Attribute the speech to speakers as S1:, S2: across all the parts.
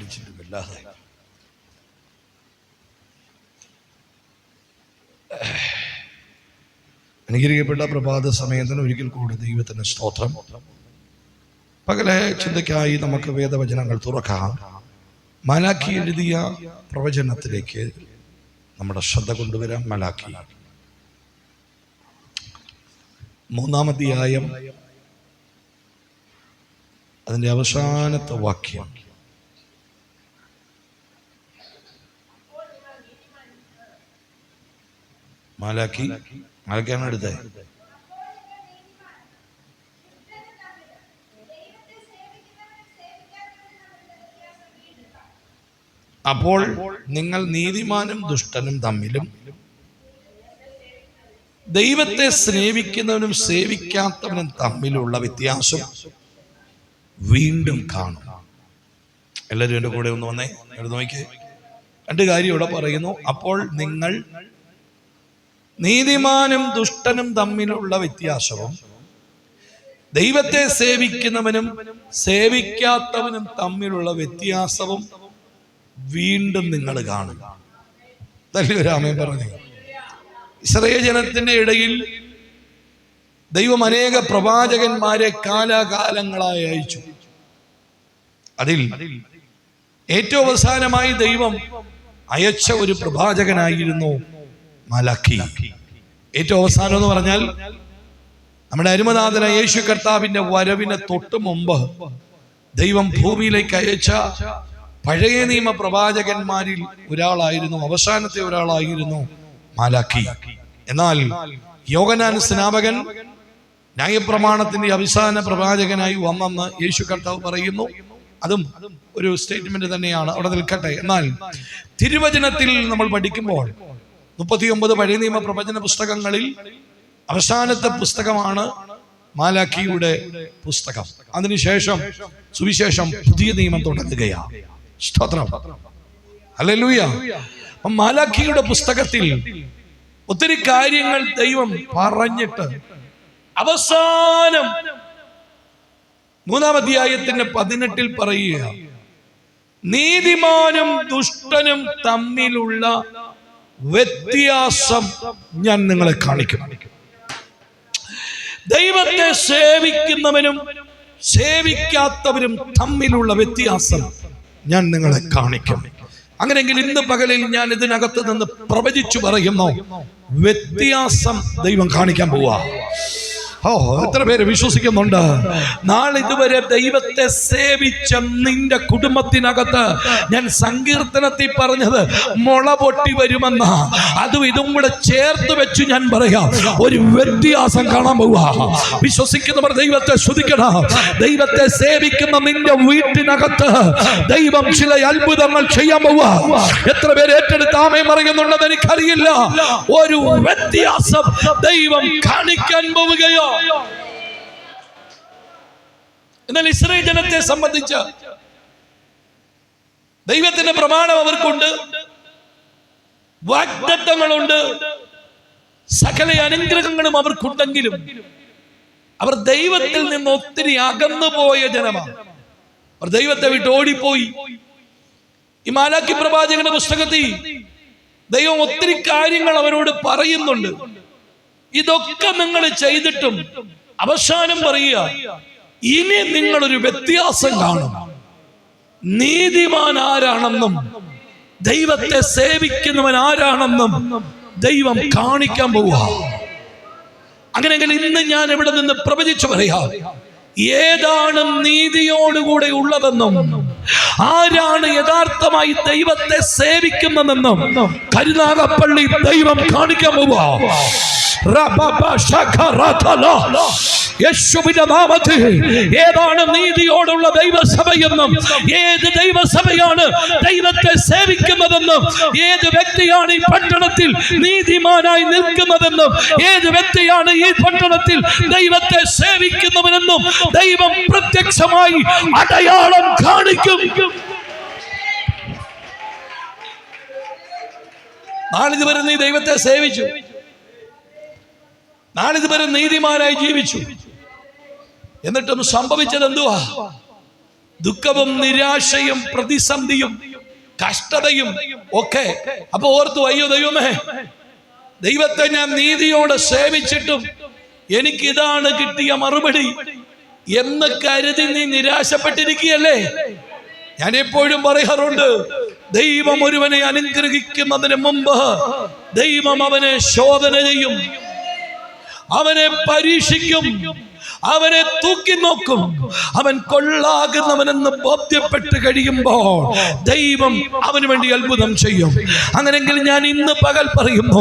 S1: വിളിച്ചിട്ടുമില്ലാതെ. അനുഗ്രഹിക്കപ്പെട്ട പ്രഭാത സമയത്തിന് ഒരിക്കൽ കൂടി ദൈവത്തിന് സ്തോത്രം. പകലെ ചിന്തയ്ക്കായി നമുക്ക് വേദവചനങ്ങൾ തുറക്കാം. മലാക്കി എഴുതിയ പ്രവചനത്തിലേക്ക് നമ്മുടെ ശ്രദ്ധ കൊണ്ടുവരാം. മലാക്കി 3-ാം അധ്യായം അതിന്റെ അവസാനത്തെ വാക്യം. മലാക്കിയാണ് എടുത്തത്. അപ്പോൾ നിങ്ങൾ നീതിമാനും ദുഷ്ടനും തമ്മിലും ദൈവത്തെ സ്നേഹിക്കുന്നവനും സേവിക്കാത്തവനും തമ്മിലുള്ള വ്യത്യാസം വീണ്ടും കാണും. എല്ലാവരും എൻ്റെ കൂടെ ഒന്ന് വന്നേ, നോക്കിയേ. 2 കാര്യം ഇവിടെ പറയുന്നു. അപ്പോൾ നിങ്ങൾ നീതിമാനും ദുഷ്ടനും തമ്മിലുള്ള വ്യത്യാസവും ദൈവത്തെ സേവിക്കുന്നവനും സേവിക്കാത്തവനും തമ്മിലുള്ള വ്യത്യാസവും വീണ്ടും നിങ്ങൾ കാണും. ആമേൻ പറഞ്ഞു. ഇസ്രായേൽ ജനത്തിന്റെ ഇടയിൽ ദൈവം അനേക പ്രവാചകന്മാരെ കാലാകാലങ്ങളായി അയച്ചു. അതിൽ ഏറ്റവും അവസാനമായി ദൈവം അയച്ച ഒരു പ്രവാചകനായിരുന്നു മലാക്കി. ഏറ്റവും അവസാനം എന്ന് പറഞ്ഞാൽ നമ്മുടെ അരുമനാഥനായ യേശു കർത്താവിന്റെ വരവിന് തൊട്ട് മുമ്പ് ദൈവം ഭൂമിയിലേക്ക് അയച്ച പഴയ നിയമ പ്രവാചകന്മാരിൽ ഒരാളായിരുന്നു, അവസാനത്തെ ഒരാളായിരുന്നു മലാക്കി. എന്നാൽ യോഹന്നാൻ സ്നാപകൻ ന്യായപ്രമാണത്തിന്റെ അവസാന പ്രവാചകനായി വന്നെന്ന് യേശു കർത്താവ് പറയുന്നു. അതും ഒരു സ്റ്റേറ്റ്മെന്റ് തന്നെയാണ്, അവിടെ നിൽക്കട്ടെ. എന്നാൽ തിരുവചനത്തിൽ നമ്മൾ പഠിക്കുമ്പോൾ 39 പഴയ നിയമ പ്രവചന പുസ്തകങ്ങളിൽ അവസാനത്തെ പുസ്തകമാണ് മാലാക്കിയുടെ പുസ്തകം. അതിനുശേഷം സുവിശേഷം പുതിയ നിയമം തുടങ്ങുകയാണ്. സ്തോത്രം, ഹല്ലേലൂയ. മാലാക്കിയുടെ പുസ്തകത്തിൽ ഒത്തിരി കാര്യങ്ങൾ ദൈവം പറഞ്ഞിട്ട് അവസാനം 3-ാം അധ്യായത്തിന്റെ 18 പറയുക, നീതിമാനും ദുഷ്ടനും തമ്മിലുള്ള വ്യത്യാസം ഞാൻ നിങ്ങളെ കാണിക്കും. ദൈവത്തെ സേവിക്കുന്നവനും സേവിക്കാത്തവരും തമ്മിലുള്ള വ്യത്യാസം ഞാൻ നിങ്ങളെ കാണിക്കും. അങ്ങനെയെങ്കിൽ ഇന്ന് പകലിൽ ഞാൻ ഇതിനകത്ത് നിന്ന് പ്രവചിച്ചു പറയുന്നു, വ്യത്യാസം ദൈവം കാണിക്കാൻ പോവാ. എത്ര പേര് വിശ്വസിക്കുന്നുണ്ട്? നാളെ ഇതുവരെ ദൈവത്തെ സേവിച്ച നിന്റെ കുടുംബത്തിനകത്ത് ഞാൻ സങ്കീർത്തനത്തിൽ പറഞ്ഞത് മുള പൊട്ടി വരുമെന്ന, അതും ഇതും കൂടെ ചേർത്ത് വെച്ച് ഞാൻ പറയാം, ഒരു വ്യത്യാസം കാണാൻ പോവാ. വിശ്വസിക്കുന്നവർ ദൈവത്തെ സ്തുതിക്കണം. ദൈവത്തെ സേവിക്കുന്ന നിന്റെ വീട്ടിനകത്ത് ദൈവം ചില അത്ഭുതങ്ങൾ ചെയ്യാൻ പോവാ. എത്ര പേര് ഏറ്റെടുത്ത് ആമേൻ പറയുന്നുണ്ടെന്ന് എനിക്കറിയില്ല. ഒരു വ്യത്യാസം ദൈവം കാണിക്കാൻ പോവുകയോ. എന്നാൽ ഇസ്രായേൽ ജനത്തെ സംബന്ധിച്ച് ദൈവത്തിന്റെ പ്രമാണം അവർക്കുണ്ട്, വാഗ്ദത്തങ്ങളുണ്ട്, സകല അനുഗ്രഹങ്ങളും അവർക്കുണ്ടെങ്കിലും അവർ ദൈവത്തിൽ നിന്ന് ഒത്തിരി അകന്നുപോയ ജനമാണ്. അവർ ദൈവത്തെ വിട്ട് ഓടിപ്പോയി. ഈ മാലാക്കി പ്രവാചകന്റെ പുസ്തകത്തിൽ ദൈവം ഒത്തിരി കാര്യങ്ങൾ അവരോട് പറയുന്നുണ്ട്. ഇതൊക്കെ നിങ്ങൾ ചെയ്തിട്ടും അവസാനം പറയുക, ഇനി നിങ്ങളൊരു വ്യത്യാസം കാണും. നീതിമാൻ ആരാണെന്നും ദൈവത്തെ സേവിക്കുന്നവൻ ആരാണെന്നും ദൈവം കാണിക്കാൻ പോവുക. അങ്ങനെയെങ്കിൽ ഇന്ന് ഞാൻ ഇവിടെ നിന്ന് പ്രവചിച്ചു പറയാം, ഏതാണ് നീതിയോടുകൂടെ ഉള്ളതെന്നും ആരാണ് യഥാർത്ഥമായി ദൈവത്തെ സേവിക്കുന്നതെന്നും കരുനാഗപ്പള്ളി ദൈവം കാണിക്കാൻ പോവുക. യേശുവിന്റെ നാമത്തിൽ ഏതാണ് നീതിയോടുള്ള ദൈവസഭയെന്നും ഏത് ദൈവസഭയാണ് ദൈവത്തെ സേവിക്കുന്നതെന്നും ഏത് വ്യക്തിയാണ് ഈ പട്ടണത്തിൽ നീതിമാനായി നിൽക്കുന്നതെന്നും ഏത് വ്യക്തിയാണ് ഈ പട്ടണത്തിൽ ദൈവത്തെ സേവിക്കുന്നവനെന്നും ദൈവം പ്രത്യക്ഷമായി അടയാളം കാണിക്കും. നാളിതുവരെ നീ ദൈവത്തെ സേവിച്ചു, നാളിതുവരെ നീതിമാനായി ജീവിച്ചു, എന്നിട്ടും സംഭവിച്ചത് എന്തുവാ? ദുഃഖവും നിരാശയും പ്രതിസന്ധിയും കഷ്ടതയും ഒക്കെ. അപ്പൊ ഓർത്തു, അയ്യോ ദൈവമേ, ദൈവത്തെ ഞാൻ നീതിയോടെ സേവിച്ചിട്ടും എനിക്കിതാണ് കിട്ടിയ മറുപടി എന്ന് കരുതി നീ നിരാശപ്പെട്ടിരിക്കുകയല്ലേ? ഞാൻ എപ്പോഴും പറയാറുണ്ട്, ദൈവം ഒരുവനെ അനുഗ്രഹിക്കുന്നതിന് മുമ്പ് ദൈവം അവനെ ശോധന ചെയ്യും, അവനെ പരീക്ഷിക്കും, അവനെ തൂക്കി നോക്കും. അവൻ കൊള്ളാകുന്നവനെന്ന് ബോധ്യപ്പെട്ട് കഴിയുമ്പോൾ ദൈവം അവന് വേണ്ടി അത്ഭുതം ചെയ്യും. അങ്ങനെങ്കിൽ ഞാൻ ഇന്ന് പകൽ പറയുന്നു,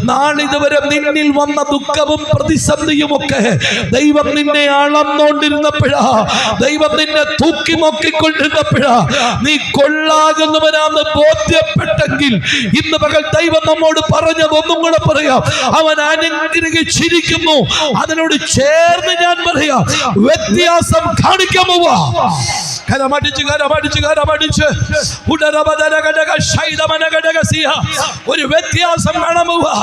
S1: നാളിതുവരെ നിന്നിൽ വന്ന ദുഃഖവും പ്രതിസന്ധിയും ഒക്കെ ദൈവം നിന്നെ അളന്നോണ്ടിരുന്നപ്പോഴാ, ദൈവം നിന്നെ തൂക്കി നോക്കിക്കൊണ്ടിരുന്നപ്പോഴാ നീ കൊള്ളാകുന്നവനാന്ന് ബോധ്യപ്പെട്ടെങ്കിൽ ഇന്ന് പകൽ ദൈവം നമ്മോട് പറഞ്ഞത് ഒന്നും കൂടെ പറയാം, അവൻ അനുഗ്രഹിച്ചിരിക്കുന്നു. അതിനോട് ചേർന്ന് ഞാൻ വ്യത്യാസം കാണിക്കാൻ പോവാ. ഒരു വ്യത്യാസം കാണാൻ പോവാ.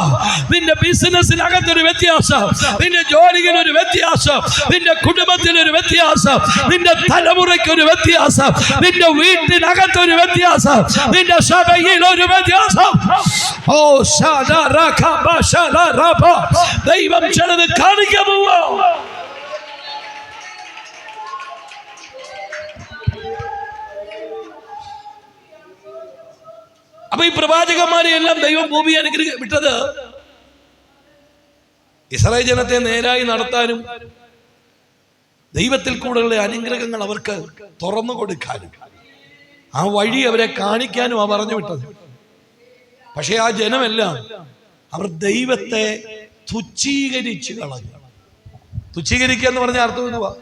S1: നിന്റെ ബിസിനസ്സിനകത്തൊരു വ്യത്യാസം, നിന്റെ ജോലിയിൽ ഒരു വ്യത്യാസം, നിന്റെ കുടുംബത്തിൽ ഒരു വ്യത്യാസം, നിന്റെ തലമുറയ്ക്ക് ഒരു വ്യത്യാസം, നിന്റെ വീട്ടിനകത്തൊരു വ്യത്യാസം, നിന്റെ സഭയിൽ ഒരു വ്യത്യാസം. ഓ ദൈവം ചിലത് കാണിക്കാൻ പോവാ. അപ്പൊ ഈ പ്രവാചകന്മാരെ എല്ലാം ദൈവം ഭൂമി വിട്ടത് ഇസ്രായേൽ ജനത്തെ നേരായി നടത്താനും ദൈവത്തിൽ കൂടെയുള്ള അനുഗ്രഹങ്ങൾ അവർക്ക് തുറന്നു കൊടുക്കാനും ആ വഴി അവരെ കാണിക്കാനും ആ പറഞ്ഞു വിട്ടത്. പക്ഷെ ആ ജനമെല്ലാം അവർ ദൈവത്തെ തുച്ഛീകരിച്ചു കളഞ്ഞു. തുച്ഛീകരിക്കുക എന്ന് പറഞ്ഞ അർത്ഥം എന്തുവാ?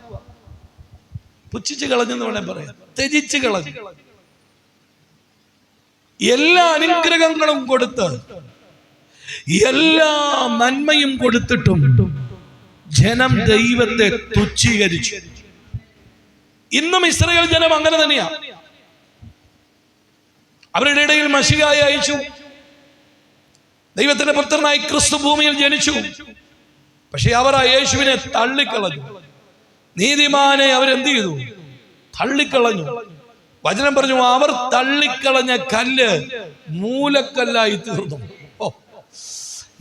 S1: പുച്ഛിച്ചു കളഞ്ഞെന്ന് വേണേ പറയാം, ത്യജിച്ചു കളഞ്ഞു. എല്ലാ അനുഗ്രഹങ്ങളും കൊടുത്ത് എല്ലാ നന്മയും കൊടുത്തിട്ടും ജനം ദൈവത്തെ തുച്ഛീകരിച്ചു. ഇന്നും ഇസ്രായേൽ ജനം അങ്ങനെ തന്നെയാ. അവരുടെ ഇടയിൽ മശിഹായെ അയച്ചു, ദൈവത്തിന്റെ പുത്രനായി ക്രിസ്തു ഭൂമിയിൽ ജനിച്ചു. പക്ഷെ അവർ ആ യേശുവിനെ തള്ളിക്കളഞ്ഞു. നീതിമാനെ അവരെന്ത് ചെയ്തു? തള്ളിക്കളഞ്ഞു. വചനം പറഞ്ഞു, അവർ തള്ളിക്കളഞ്ഞ കല്ല് മൂലക്കല്ലായി തീർന്നു.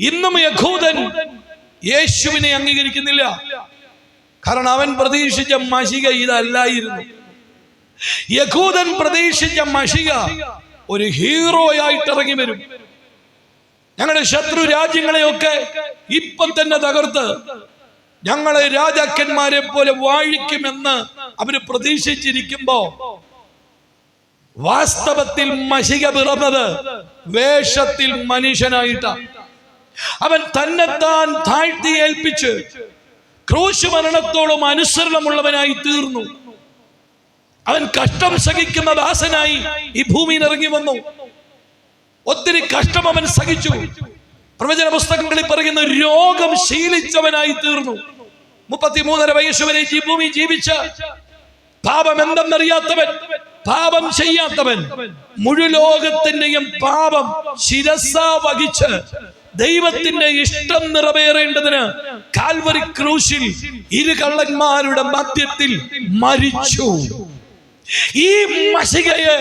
S1: ഇന്നും യഹൂദൻ യേശുവിനെ അംഗീകരിക്കുന്നില്ല. കാരണം അവൻ പ്രതീക്ഷിച്ച മശിഹ ഇതല്ലായിരുന്നു. യഹൂദൻ പ്രതീക്ഷിച്ച മശിഹ ഒരു ഹീറോയായിട്ട് ഇറങ്ങി വരും, ഞങ്ങളുടെ ശത്രു രാജ്യങ്ങളെയൊക്കെ ഇപ്പൊ തന്നെ തകർത്ത് ഞങ്ങളെ രാജാക്കന്മാരെ പോലെ വാഴിക്കുമെന്ന് അവര് പ്രതീക്ഷിച്ചിരിക്കുമ്പോ വാസ്തവത്തിൽ മശിഹ പിറന്നത് വേഷത്തിൽ മനുഷ്യനായിട്ടാണ്. അവൻ തന്നെത്താൻ താഴ്ത്തി ഏൽപ്പിച്ച് ക്രൂശ് മരണത്തോളം അനുസരണമുള്ളവനായി തീർന്നു. അവൻ കഷ്ടം സഹിക്കുന്ന ദാസനായി ഈ ഭൂമിയിൽ ഇറങ്ങി വന്നു. ഒത്തിരി കഷ്ടം അവൻ സഹിച്ചു. പ്രവചന പുസ്തകങ്ങളിൽ പറയുന്ന രോഗം ശീലിച്ചവനായി തീർന്നു. 33.5 വയസ്സ് വരെ ഈ ഭൂമി ജീവിച്ച പാപം എന്തെന്നറിയാത്തവൻ, പാപം ചെയ്യാത്തവൻ, മുഴുലോകത്തിന്റെയും പാപം ശിരസാ വഹിച്ച് ദൈവത്തിന്റെ ഇഷ്ടം നിറവേറേണ്ടതിന് കാൽവരി ക്രൂശിൽ ഇരു കള്ളന്മാരുടെ മധ്യത്തിൽ മരിച്ചു. ഈ മശിഹയെ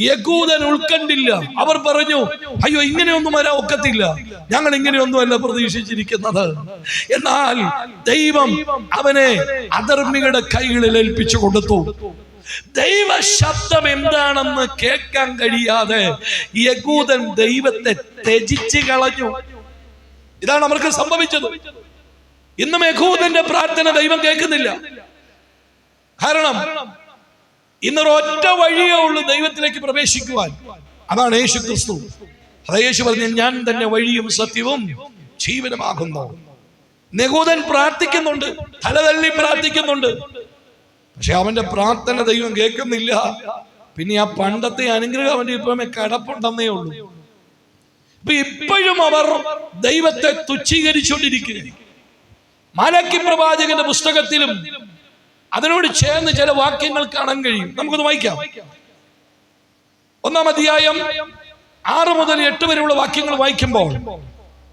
S1: യഹൂദൻ ഉൾക്കണ്ടില്ല. അവർ പറഞ്ഞു, അയ്യോ ഇങ്ങനെയൊന്നും വരാൻ ഒക്കത്തില്ല, ഞങ്ങൾ ഇങ്ങനെയൊന്നുമല്ല പ്രതീക്ഷിച്ചിരിക്കുന്നത്. എന്നാൽ ദൈവം അവനെ അധർമ്മികളുടെ കൈകളിൽ ഏൽപ്പിച്ചു കൊടുത്തു. ദൈവ ശബ്ദം എന്താണെന്ന് കേൾക്കാൻ കഴിയാതെ യഹൂദൻ ദൈവത്തെ ത്യജിച്ചു കളഞ്ഞു. ഇതാണ് അവർക്ക് സംഭവിച്ചത്. ഇന്നും യഹൂദന്റെ പ്രാർത്ഥന ദൈവം കേൾക്കുന്നില്ല. കാരണം ഇന്നൊരൊറ്റ വഴിയേ ഉള്ളൂ ദൈവത്തിലേക്ക് പ്രവേശിക്കുവാൻ, അതാണ് യേശു ക്രിസ്തു. അത് യേശു പറഞ്ഞു, ഞാൻ തന്നെ വഴിയും സത്യവും ജീവനുമാകുന്നു. യഹൂദൻ പ്രാർത്ഥിക്കുന്നുണ്ട്, തലതള്ളി പ്രാർത്ഥിക്കുന്നുണ്ട്, പക്ഷെ അവന്റെ പ്രാർത്ഥന ദൈവം കേൾക്കുന്നില്ല. പിന്നെ ആ പണ്ടത്തെ അനുഗ്രഹം അവന്റെ ഇപ്പം കടപ്പുണ്ടെന്നേ ഉള്ളൂ. ഇപ്പൊ ഇപ്പോഴും അവർ ദൈവത്തെ തുച്ഛീകരിച്ചുകൊണ്ടിരിക്കുക. മലാക്കി പ്രവാചകന്റെ പുസ്തകത്തിലും അതിനോട് ചേർന്ന് ചില വാക്യങ്ങൾ കാണാൻ കഴിയും. നമുക്കൊന്ന് വായിക്കാം. 1-ാം അധ്യായം 6 മുതൽ 8 വരെയുള്ള വാക്യങ്ങൾ വായിക്കുമ്പോൾ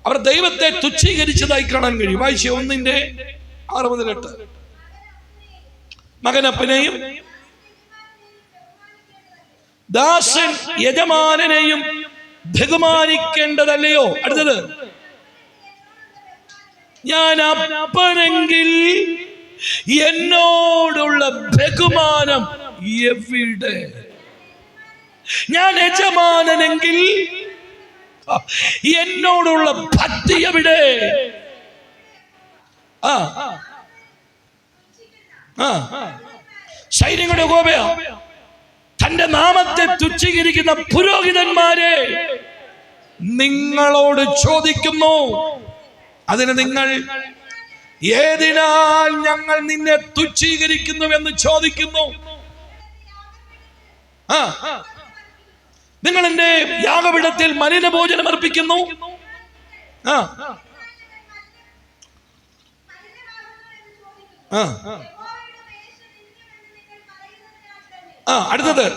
S1: അവർ ദൈവത്തെ തുച്ഛീകരിച്ചതായി കാണാൻ കഴിയും. വായിച്ച 1-ന്റെ 6 മുതൽ 8. മകനപ്പനെയും ദാസൻ യജമാനനെയും ബഹുമാനിക്കേണ്ടതല്ലയോ? അടുത്തത്, ഞാൻ അപ്പനെങ്കിൽ എന്നോടുള്ള ബഹുമാനം എവിടെ? ഞാൻ യജമാനനെങ്കിൽ എന്നോടുള്ള ഭക്തി എവിടെ? സൈന്യങ്ങളുടെ യഹോവയാ, തന്റെ നാമത്തെ തുച്ഛീകരിക്കുന്ന പുരോഹിതന്മാരെ നിങ്ങളോട് ചോദിക്കുന്നു. അതിന് നിങ്ങൾ ഏതിനാൽ ഞങ്ങൾ നിന്നെ തുച്ഛീകരിക്കുന്നുവെന്ന് ചോദിക്കുന്നു. നിങ്ങൾ എന്റെ യാഗപീഠത്തിൽ മലിന ഭോജനം അർപ്പിക്കുന്നു. അടുത്തത്,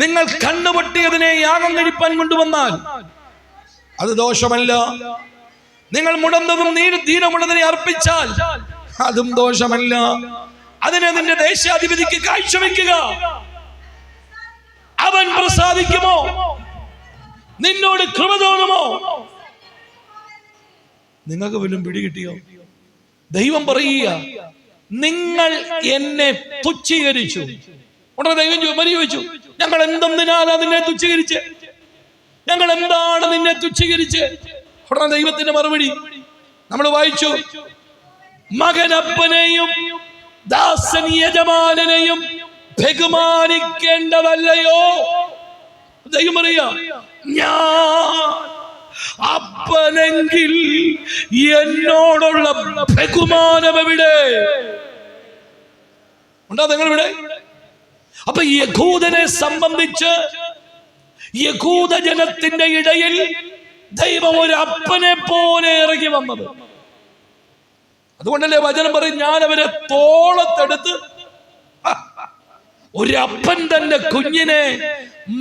S1: നിങ്ങൾ കണ്ണുപൊട്ടിയതിനെ യാഗം കഴിപ്പാൻ കൊണ്ടുവന്നാൽ അത് ദോഷമല്ല. നിങ്ങൾ മുടന്നതും ദീനമുള്ളതിനെ അർപ്പിച്ചാൽ അതും ദോഷമല്ല. അതിനെ നിന്റെ ദേശാധിപതിക്ക് കാഴ്ചവെക്കുക. അവൻ പ്രസാദിക്കുമോ? നിന്നോട് കൃപ തോന്നുമോ? നിങ്ങൾക്ക് വല്ലതും പിടികിട്ടിയോ? ദൈവം പറയുക, നിങ്ങൾ എന്നെ തുച്ഛീകരിച്ചു. ഉടനെ ദൈവം ചോദിച്ചു, ഞങ്ങൾ എന്തെന്തിനാലാ നിന്നെ തുച്ഛീകരിച്ച്? ഞങ്ങൾ എന്താണ് നിന്നെ തുച്ഛീകരിച്ച്? ഉടനെ ദൈവത്തിന്റെ മറുപടി നമ്മൾ വായിച്ചു, മകനപ്പനെയും ദാസൻ യജമാനെയും ബഹുമാനിക്കേണ്ടതല്ലയോ? ദൈവം പറയാ, ഞാൻ അപ്പനെങ്കിൽ എന്നോടുള്ള ബഹുമാനം എവിടെ? ഉണ്ടോ നിങ്ങളിവിടെ? അപ്പൊ യഹൂദനെ സംബന്ധിച്ച് യഹൂദ ജനത്തിന്റെ ഇടയിൽ ദൈവം ഒരു അപ്പനെ പോലെ ഇറങ്ങി വന്നത്. അതുകൊണ്ടല്ലേ വചനം പറയും, ഞാൻ അവരെ തോളത്തെടുത്ത്, ഒരു അപ്പൻ തന്റെ കുഞ്ഞിനെ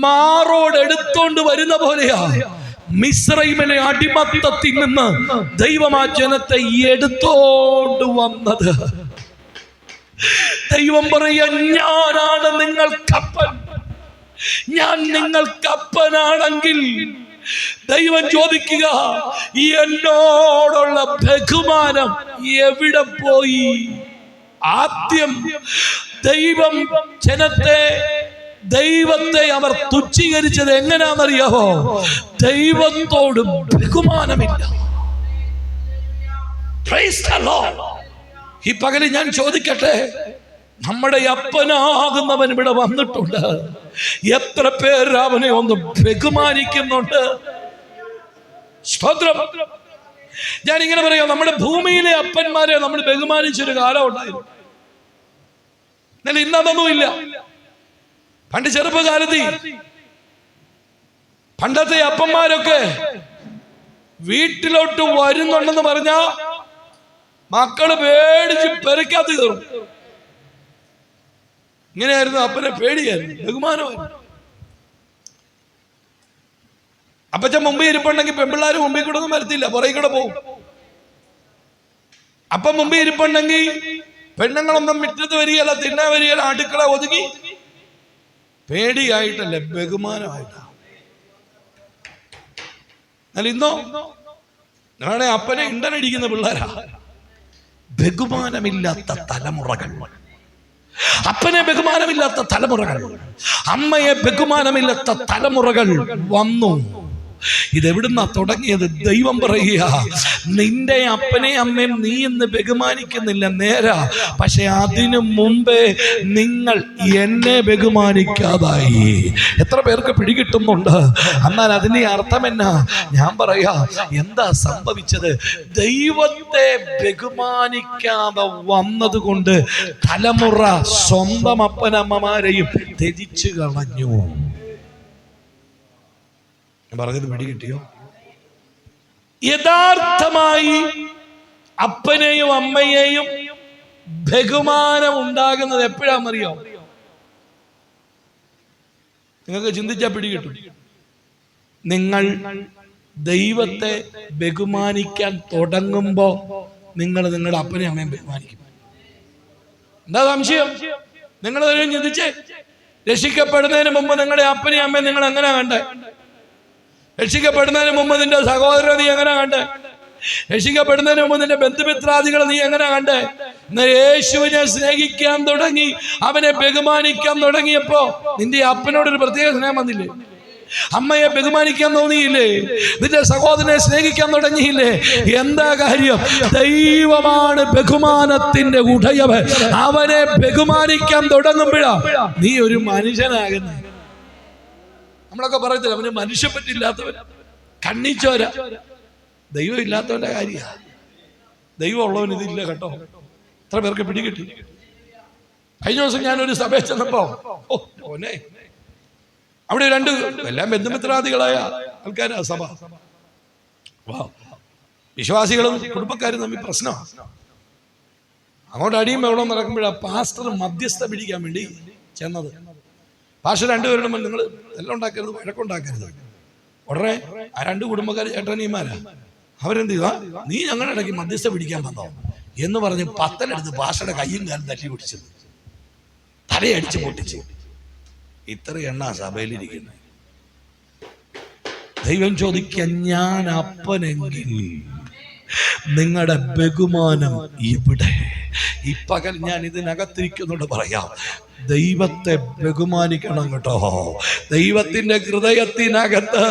S1: മാറോടെടുത്തോണ്ട് വരുന്ന പോലെയാ മിസ്രൈമിലെ അടിമത്തത്തിൽ നിന്ന് ദൈവം ആ ജനത്തെ എടുത്തോണ്ട് വന്നത്. ദൈവം പറയാ, ഞാനാണ് നിങ്ങൾക്കപ്പൻ. ഞാൻ നിങ്ങൾക്കപ്പനാണെങ്കിൽ ദൈവം ചോദിക്കുക, എന്നോടുള്ള ബഹുമാനം എവിടെ പോയി? ആദ്യം ദൈവത്തെ അവർ തുച്ഛീകരിച്ചത് എങ്ങനെയാണെന്നറിയാമോ? ദൈവത്തോട് ബഹുമാനമില്ല. ഈ പകല് ഞാൻ ചോദിക്കട്ടെ, നമ്മുടെ അപ്പനാകുന്നവൻ ഇവിടെ വന്നിട്ടുണ്ട്. എത്ര പേർ അവനെ ഒന്ന് ബഹുമാനിക്കുന്നുണ്ട്? സ്തോത്രം. ഞാൻ ഇങ്ങനെ പറയാം, നമ്മുടെ ഭൂമിയിലെ അപ്പന്മാരെ നമ്മൾ ബഹുമാനിച്ചൊരു കാലം ഉണ്ടായിരുന്നു. എന്നാൽ ഇന്നതൊന്നുമില്ല. പണ്ട് ചെറുപ്പകാലത്ത് പണ്ടത്തെ അപ്പന്മാരൊക്കെ വീട്ടിലോട്ട് വരുന്നുണ്ടെന്ന് പറഞ്ഞാ മക്കള് പേടിച്ച് പെരക്കാത്ത കയറും. ഇങ്ങനെയായിരുന്നു. അപ്പനെ പേടിയായിരുന്നു, ബഹുമാനമായിരുന്നു. അപ്പച്ചൻ മുമ്പിൽ ഇരിപ്പുണ്ടെങ്കിൽ പെൺപിള്ളേർ മുമ്പിൽ കൂടെ ഒന്നും വരത്തില്ല, പുറകെ കൂടെ പോകും. അപ്പം മുമ്പിൽ ഇരിപ്പുണ്ടെങ്കിൽ പെണ്ണുങ്ങളൊന്നും മുറ്റത്ത് വരികയല്ല, തിന്നാൻ വരികയല്ല, അടുക്കള ഒതുങ്ങി. പേടിയായിട്ടല്ലേ, ബഹുമാനമായിട്ടാ. എന്നാൽ ഇന്നോ ഞങ്ങളുടെ അപ്പനെ ഇണ്ടനടിക്കുന്ന പിള്ളേരാ. ബഹുമാനമില്ലാത്ത തലമുറകൾ, അപ്പനെ ബഹുമാനമില്ലാത്ത തലമുറകൾ, അമ്മയെ ബഹുമാനമില്ലാത്ത തലമുറകൾ വന്നു. ഇതെവിടുന്നാ തുടങ്ങിയത്? ദൈവം പറയുക, നിന്റെ അപ്പനെ അമ്മയും നീ ഇന്ന് ബഹുമാനിക്കുന്നില്ല, നേരാ. പക്ഷെ അതിനു മുമ്പേ നിങ്ങൾ എന്നെ ബഹുമാനിക്കാതായി. എത്ര പേർക്ക് പിടികിട്ടുന്നുണ്ട്? എന്നാൽ അതിന്റെ അർത്ഥം എന്നാ? ഞാൻ പറയാ, എന്താ സംഭവിച്ചത്? ദൈവത്തെ ബഹുമാനിക്കാതെ വന്നതുകൊണ്ട് തലമുറ സ്വന്തം അപ്പനമ്മമാരെയും ത്യജിച്ചു കളഞ്ഞു. പറഞ്ഞത് പിടികിട്ടിയോ? യഥാർത്ഥമായി അപ്പനെയും അമ്മയെയും ബഹുമാനം ഉണ്ടാകുന്നത് എപ്പോഴാണെന്നറിയോ? നിങ്ങൾക്ക് ചിന്തിച്ചാൽ പിടികിട്ടും. നിങ്ങൾ ദൈവത്തെ ബഹുമാനിക്കാൻ തുടങ്ങുമ്പോ നിങ്ങൾ നിങ്ങളുടെ അപ്പനെയും അമ്മയും ബഹുമാനിക്കും. എന്താ സംശയം? നിങ്ങൾ ചിന്തിച്ചേ. രക്ഷിക്കപ്പെടുന്നതിന് മുമ്പ് നിങ്ങളുടെ അപ്പനെയും അമ്മയും നിങ്ങൾ എങ്ങനെ കണ്ടേ? രക്ഷിക്കപ്പെടുന്നതിന് മുമ്പ് നിന്റെ സഹോദരനെ നീ എങ്ങനെ കണ്ടേ? രക്ഷിക്കപ്പെടുന്നതിന് മുമ്പ് നിന്റെ ബന്ധുമിത്രാദികളെ നീ എങ്ങനെ കണ്ടേ? യേശുവിനെ സ്നേഹിക്കാൻ തുടങ്ങി, അവനെ ബഹുമാനിക്കാൻ തുടങ്ങിയപ്പോ നിന്റെ അപ്പനോടൊരു പ്രത്യേക സ്നേഹം വന്നില്ലേ? അമ്മയെ ബഹുമാനിക്കാൻ തോന്നിയില്ലേ? നിന്റെ സഹോദരനെ സ്നേഹിക്കാൻ തുടങ്ങിയില്ലേ? എന്താ കാര്യം? ദൈവമാണ് ബഹുമാനത്തിന്റെ ഉടയവൻ. അവനെ ബഹുമാനിക്കാൻ തുടങ്ങുമ്പോഴാ നീ ഒരു മനുഷ്യനാകുന്നത്. നമ്മളൊക്കെ പറയത്തില്ല, അവന് മനുഷ്യപ്പറ്റില്ലാത്തവൻ, കണ്ണിച്ചോര. ദൈവം ഇല്ലാത്തവന്റെ കാര്യ. ദൈവം ഉള്ളവൻ ഇതില്ല കേട്ടോ. എത്ര പേർക്ക് പിടികിട്ടി? കഴിഞ്ഞ ദിവസം ഞാനൊരു സഭയിൽ ചെന്നപ്പോ അവിടെ രണ്ട് എല്ലാം ബന്ധുമിത്രാദികളായ ആൾക്കാരാ സഭ. വിശ്വാസികളും കുടുംബക്കാരും തമ്മിൽ പ്രശ്നമാണ്. അങ്ങോട്ട് അടിയും വെള്ളം നടക്കുമ്പോഴാണ് പാസ്റ്റർ മധ്യസ്ഥ പിടിക്കാൻ വേണ്ടി ചെന്നത്. പാസ്റ്റർ രണ്ടുപേരുടെ മുന്നിൽ നിങ്ങൾ എല്ലാം ഉണ്ടാക്കരുത്, വഴക്കുണ്ടാക്കരുത്. ഉടനെ ആ രണ്ട് കുടുംബക്കാർ ചേട്ടനിമാരാ. അവരെന്ത് ചെയ്താ, നീ ഞങ്ങളുടെ ഇടയ്ക്ക് മധ്യസ്ഥ പിടിക്കാൻ വന്നോ എന്ന് പറഞ്ഞ് പത്തനെടുത്ത് പാസ്റ്ററുടെ കയ്യും കാലും തല്ലി പിടിച്ചത്, തലയടിച്ച് പൊട്ടിച്ച്. ഇത്ര എണ്ണ സഭയിലിരിക്കുന്നത്. ദൈവം ചോദിക്കാൻ, ഞാൻ അപ്പനെങ്കിൽ നിങ്ങളുടെ ബഹുമാനം ഇവിടെ? ഈ പകൽ ഞാൻ ഇതിനകത്തിരിക്കുന്നുണ്ട് പറയാം, ദൈവത്തെ ബഹുമാനിക്കണം കേട്ടോ. ദൈവത്തിന്റെ ഹൃദയത്തിനകത്ത്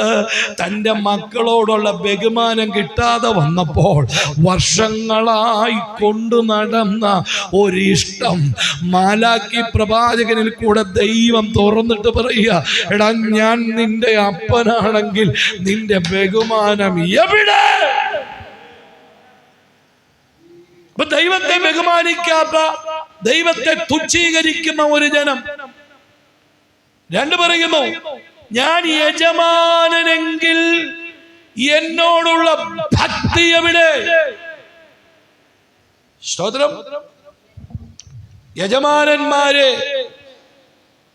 S1: തൻ്റെ മക്കളോടുള്ള ബഹുമാനം കിട്ടാതെ വന്നപ്പോൾ വർഷങ്ങളായി കൊണ്ടു നടന്ന ഒരിഷ്ടം മാലാക്കി പ്രവാചകനിൽ കൂടെ ദൈവം തുറന്നിട്ട് പറയുക, എടാ ഞാൻ നിന്റെ അപ്പനാണെങ്കിൽ നിന്റെ ബഹുമാനം എവിടെ? അപ്പൊ ദൈവത്തെ ബഹുമാനിക്കാത്ത, ദൈവത്തെ തുച്ഛീകരിക്കുന്ന ഒരു ജനം. രണ്ട് പറയുന്നു, ഞാൻ യജമാനനെങ്കിൽ എന്നോടുള്ള ഭക്തി എവിടെ? സ്തോത്രം. യജമാനന്മാരെ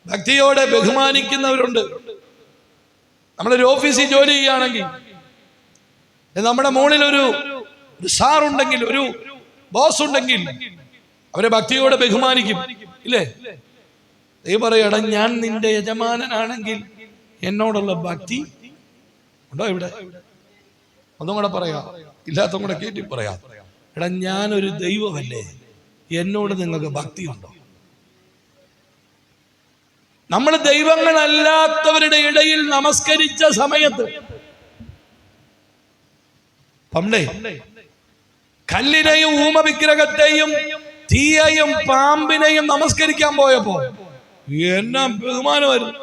S1: ഭക്തിയോടെ ബഹുമാനിക്കുന്നവരുണ്ട്. നമ്മളൊരു ഓഫീസിൽ ജോലി ചെയ്യുകയാണെങ്കിൽ നമ്മുടെ മുകളിൽ ഒരു സാറുണ്ടെങ്കിൽ, ഒരു ബോസ് ഉണ്ടെങ്കിൽ അവരെ ഭക്തിയോടെ ബഹുമാനിക്കും, ഇല്ലേ? ദൈവം പറയടാ, ഞാൻ നിന്റെ യജമാനനാണെങ്കിൽ എന്നോടുള്ള ഭക്തി ഉണ്ടോ ഇവിടെ? ഒന്നും കൂടെ പറയാ, ഇല്ലാത്തും കൂടെ കേട്ടി പറയാ. എടാ, ഞാനൊരു ദൈവമല്ലേ, എന്നോട് നിങ്ങൾക്ക് ഭക്തിയുണ്ടോ? നമ്മൾ ദൈവങ്ങളല്ലാത്തവരുടെ ഇടയിൽ നമസ്കരിച്ച സമയത്ത് പണ്ടേ കല്ലിനെയും ഊമവിഗ്രഹത്തെയും തീയെയും പാമ്പിനെയും നമസ്കരിക്കാൻ പോയപ്പോ എന്നാ ബഹുമാനമായിരുന്നു.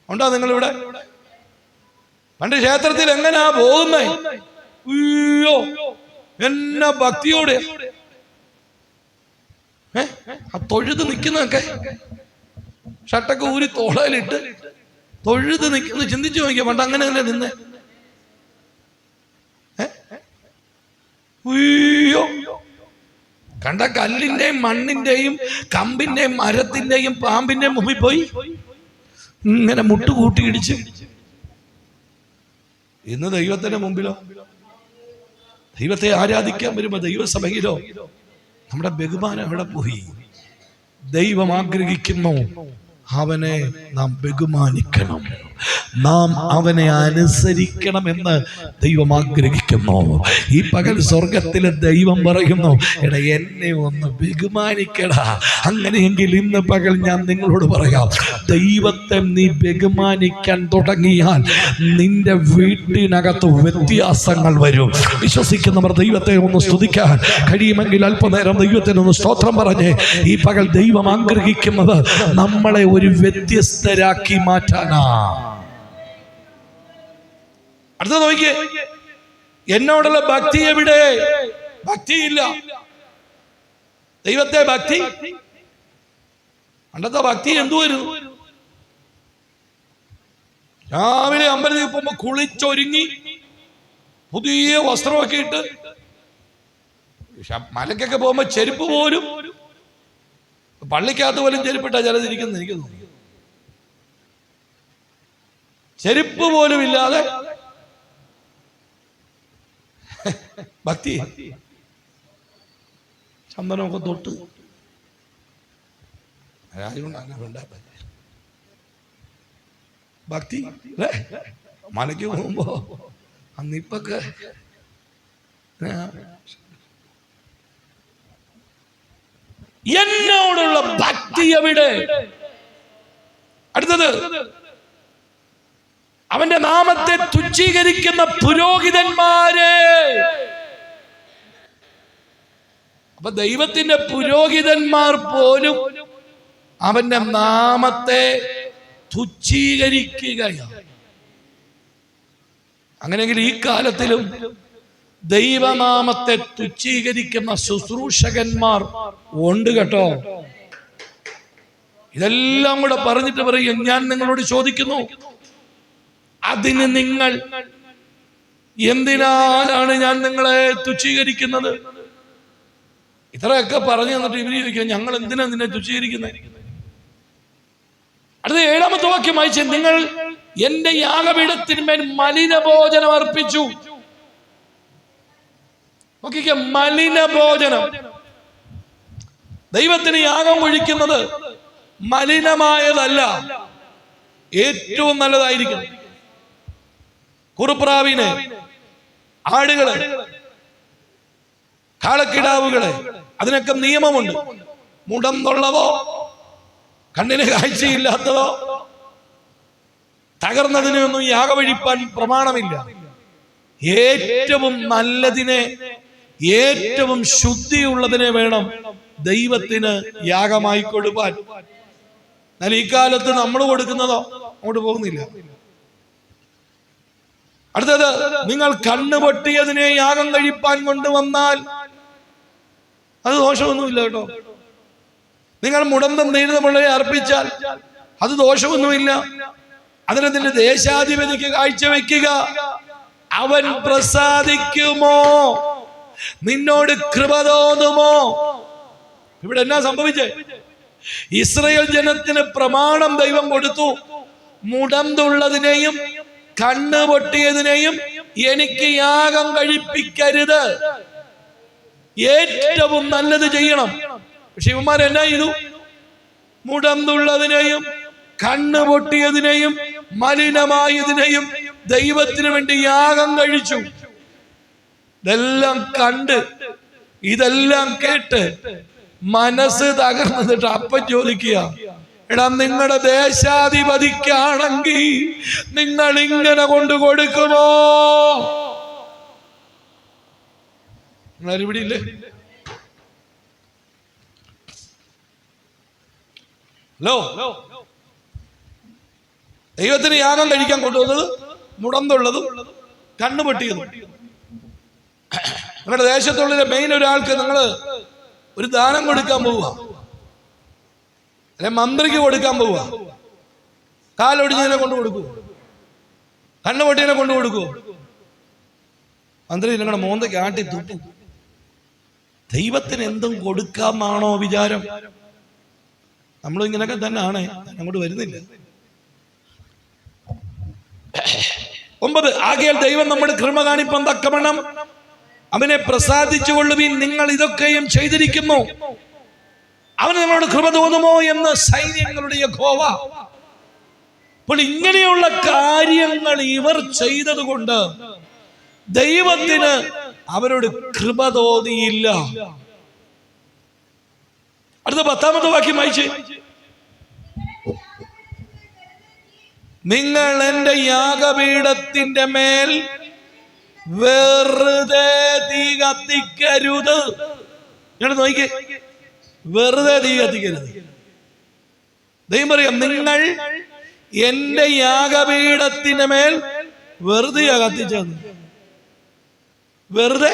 S1: ഉണ്ടോ നിങ്ങളിവിടെ? പണ്ട് ക്ഷേത്രത്തിൽ എങ്ങനെയാ പോകുന്നേ? അയ്യോ, എന്നാ ഭക്തിയോടെ ആ തൊഴുത് നിൽക്കുന്നതൊക്കെ, ഷട്ടൊക്കെ ഊരി തോളയിലിട്ട് തൊഴുത് നിൽക്കുന്നു. ചിന്തിച്ചു നോക്കിയ പണ്ട് അങ്ങനെ തന്നെ നിന്നേ. കണ്ട കല്ലിന്റെയും മണ്ണിന്റെയും കമ്പിന്റെയും മരത്തിന്റെയും പാമ്പിന്റെയും മുമ്പിൽ പോയി ഇങ്ങനെ മുട്ടുകൂട്ടി ഇടിച്ച്. ഇന്ന് ദൈവത്തിന്റെ മുമ്പിലോ, ദൈവത്തെ ആരാധിക്കാൻ വരുമ്പോ ദൈവസഭയിലോ നമ്മുടെ ബഹുമാനം എവിടെ പോയി? ദൈവം ആഗ്രഹിക്കുന്നു അവനെ നാം ബഹുമാനിക്കണം, നാം അവനെ അനുസരിക്കണമെന്ന് ദൈവം ആഗ്രഹിക്കുന്നു. ഈ പകൽ സ്വർഗത്തിലെ ദൈവം പറയുന്നു, എടാ എന്നെ ഒന്ന് ബഹുമാനിക്കടാ. അങ്ങനെയെങ്കിൽ ഇന്ന് പകൽ ഞാൻ നിങ്ങളോട് പറയാം, ദൈവത്തെ നീ ബഹുമാനിക്കാൻ തുടങ്ങിയാൽ നിന്റെ വീട്ടിനകത്ത് വ്യത്യാസങ്ങൾ വരും. വിശ്വസിക്കുന്നവർ ദൈവത്തെ ഒന്ന് സ്തുതിക്കാൻ കഴിയുമെങ്കിൽ അല്പനേരം ദൈവത്തിനൊന്ന് സ്തോത്രം പറഞ്ഞ് ഈ പകൽ ദൈവം ആഗ്രഹിക്കുന്നത് നമ്മളെ ഒരു വ്യത്യസ്തരാക്കി മാറ്റാനാ. അടുത്ത നോക്കിയേ, എന്നോടുള്ള ഭക്തി എവിടെ? ഭക്തിയില്ല. ദൈവത്തെ ഭക്തി, പണ്ടത്തെ ഭക്തി എന്തുവരുന്നു? രാവിലെ അമ്പലത്തിൽ പോകുമ്പോ കുളിച്ചൊരുങ്ങി പുതിയ വസ്ത്രമൊക്കെ ഇട്ട്, മലക്കൊക്കെ പോകുമ്പോ ചെരുപ്പ് പോലും, പള്ളിക്കകത്ത് പോലും ചെരുപ്പിട്ടാ ചിലതിരിക്കുന്നു. എനിക്ക് തോന്നി ചെരുപ്പ് പോലും ഇല്ലാതെ ഭക്തി, ചന്ദനമൊക്കെ തൊട്ട് ഭക്തി അല്ലേ? മലയ്ക്ക് പോകുമ്പോ അന്നിപ്പൊക്കെ എന്നോടുള്ള ഭക്തി എവിടെ? അടുത്തത്, അവന്റെ നാമത്തെ തുച്ഛീകരിക്കുന്ന പുരോഹിതന്മാരെ. അപ്പൊ ദൈവത്തിന്റെ പുരോഹിതന്മാർ പോലും അവന്റെ നാമത്തെ തുച്ഛീകരിക്കുകയാണ്. അങ്ങനെയെങ്കിൽ ഈ കാലത്തിലും ദൈവനാമത്തെ തുച്ഛീകരിക്കുന്ന ശുശ്രൂഷകന്മാർ ഉണ്ട് കേട്ടോ. ഇതെല്ലാം കൂടെ പറഞ്ഞിട്ട് പറയും, ഞാൻ നിങ്ങളോട് ചോദിക്കുന്നു, അതിന് നിങ്ങൾ എന്തിനാലാണ് ഞാൻ നിങ്ങളെ തുച്ഛീകരിക്കുന്നത്? ഇത്രയൊക്കെ പറഞ്ഞു തന്നിട്ട് ഇവര് ചോദിക്കുക, ഞങ്ങൾ എന്തിനാ നിന്നെ തുച്ഛീകരിക്കുന്നത്? അടുത്ത 7-ാമത്തെ വാക്യം വായിച്ചേ. നിങ്ങൾ എന്റെ യാഗപീഠത്തിന്മേൽ മലിനഭോജനം അർപ്പിച്ചു. നോക്കിക്കേ, മലിനഭോജനം. ദൈവത്തിന് യാഗം ഒഴിക്കുന്നത് മലിനമായതല്ല, ഏറ്റവും നല്ലതായിരിക്കും. കുറുപ്രാവിനെ, ആടുകളെ, കാളക്കിടാവുകളെ, അതിനൊക്കെ നിയമമുണ്ട്. മുടന്നുള്ളതോ കണ്ണിന് കാഴ്ചയില്ലാത്തതോ തകർന്നതിനൊന്നും യാഗമഴിപ്പാൻ പ്രമാണമില്ല. ഏറ്റവും നല്ലതിനെ, ഏറ്റവും ശുദ്ധിയുള്ളതിനെ വേണം ദൈവത്തിന് യാഗമായി കൊടുപ്പാൻ. എന്നാൽ ഈ കാലത്ത് നമ്മൾ കൊടുക്കുന്നതോ അങ്ങോട്ട് പോകുന്നില്ല. അടുത്തത്, നിങ്ങൾ കണ്ണുപൊട്ടിയതിനെ യാഗം കഴിപ്പാൻ കൊണ്ടുവന്നാൽ അത് ദോഷമൊന്നുമില്ല കേട്ടോ. നിങ്ങൾ മുടന്തം നേരിടുന്ന പിള്ളയെ അർപ്പിച്ചാൽ അത് ദോഷമൊന്നുമില്ല. അതിനെ ദേശാധിപതിക്ക് കാഴ്ചവെക്കുക. അവൻ പ്രസാദിക്കുമോ? നിന്നോട് കൃപ തോന്നുമോ? ഇവിടെ എന്നാ സംഭവിച്ചേ? ഇസ്രായേൽ ജനത്തിന് പ്രമാണം ദൈവം കൊടുത്തു. മുടന്തുള്ളതിനെയും കണ്ണ് പൊട്ടിയതിനെയും എനിക്ക് യാഗം കഴിപ്പിക്കരുത്, ഏറ്റവും നല്ലത് ചെയ്യണം. പക്ഷെ ഇവന്മാർ എന്നാ ചെയ്തു? മുടന്തുള്ളതിനെയും കണ്ണ് പൊട്ടിയതിനെയും മലിനമായതിനെയും ദൈവത്തിന് വേണ്ടി യാഗം കഴിച്ചു. ഇതെല്ലാം കണ്ട്, ഇതെല്ലാം കേട്ട് മനസ്സ് തകർന്നിട്ട് അപ്പൻ ചോദിക്കുക, എടാ, നിങ്ങളുടെ ദേശാധിപതിക്കാണെങ്കിൽ നിങ്ങൾ ഇങ്ങനെ കൊണ്ടു കൊടുക്കുമോ? ഇവിടെ ഇല്ലേ? ഹലോ, ദൈവത്തിന് യാഗം കഴിക്കാൻ കൊണ്ടുവന്നത് മുടന്തുള്ളതും കണ്ണുപൊട്ടിയതും. നിങ്ങളുടെ ദേശത്തുള്ള മെയിൻ ഒരാൾക്ക് നിങ്ങൾ ഒരു ദാനം കൊടുക്കാൻ പോവുക, അല്ലെ മന്ത്രിക്ക് കൊടുക്കാൻ പോവുക, കാലൊടിഞ്ഞതിനെ കൊണ്ട് കൊടുക്കൂ, കണ്ണുപൊട്ടിയതിനെ കൊണ്ട് കൊടുക്കൂ. മന്ത്രി നിങ്ങളുടെ മോന്തയ്ക്ക് ആട്ടി തുപ്പും. ദൈവത്തിന് എന്തും കൊടുക്കാമാണോ വിചാരം? നമ്മളും ഇങ്ങനെയൊക്കെ തന്നെയാണ്, അങ്ങോട്ട് വരുന്നില്ല. 9, ആകയാൽ ദൈവം നമ്മുടെ കൃപ കാണിപ്പാൻ തക്കവണ്ണം അവനെ പ്രസാദിച്ചു കൊള്ളുവിൻ. നിങ്ങൾ ഇതൊക്കെയും ചെയ്തിരിക്കുന്നു, അവന് നിങ്ങളോട് കൃപ തോന്നുമോ എന്ന് സൈന്യങ്ങളുടെ യഹോവ. അപ്പോൾ ഇങ്ങനെയുള്ള കാര്യങ്ങൾ ഇവർ ചെയ്തത് കൊണ്ട് ദൈവത്തിന് അവരോട് കൃപ തോന്നിയില്ല. അടുത്ത 10-ാമത്തെ വാക്യം വായിച്ച്. നിങ്ങൾ എന്റെ യാഗപീഠത്തിന്റെ മേൽ വെറുതെ തീ കത്തിക്കരുത്. ഞാൻ നോക്കിക്കേ, വെറുതെ തീ കത്തിക്കരുത്. ദൈവം പറയാം, നിങ്ങൾ എന്റെ യാഗപീഠത്തിന്റെ മേൽ വെറുതെ കത്തിച്ചത്. വെറുതെ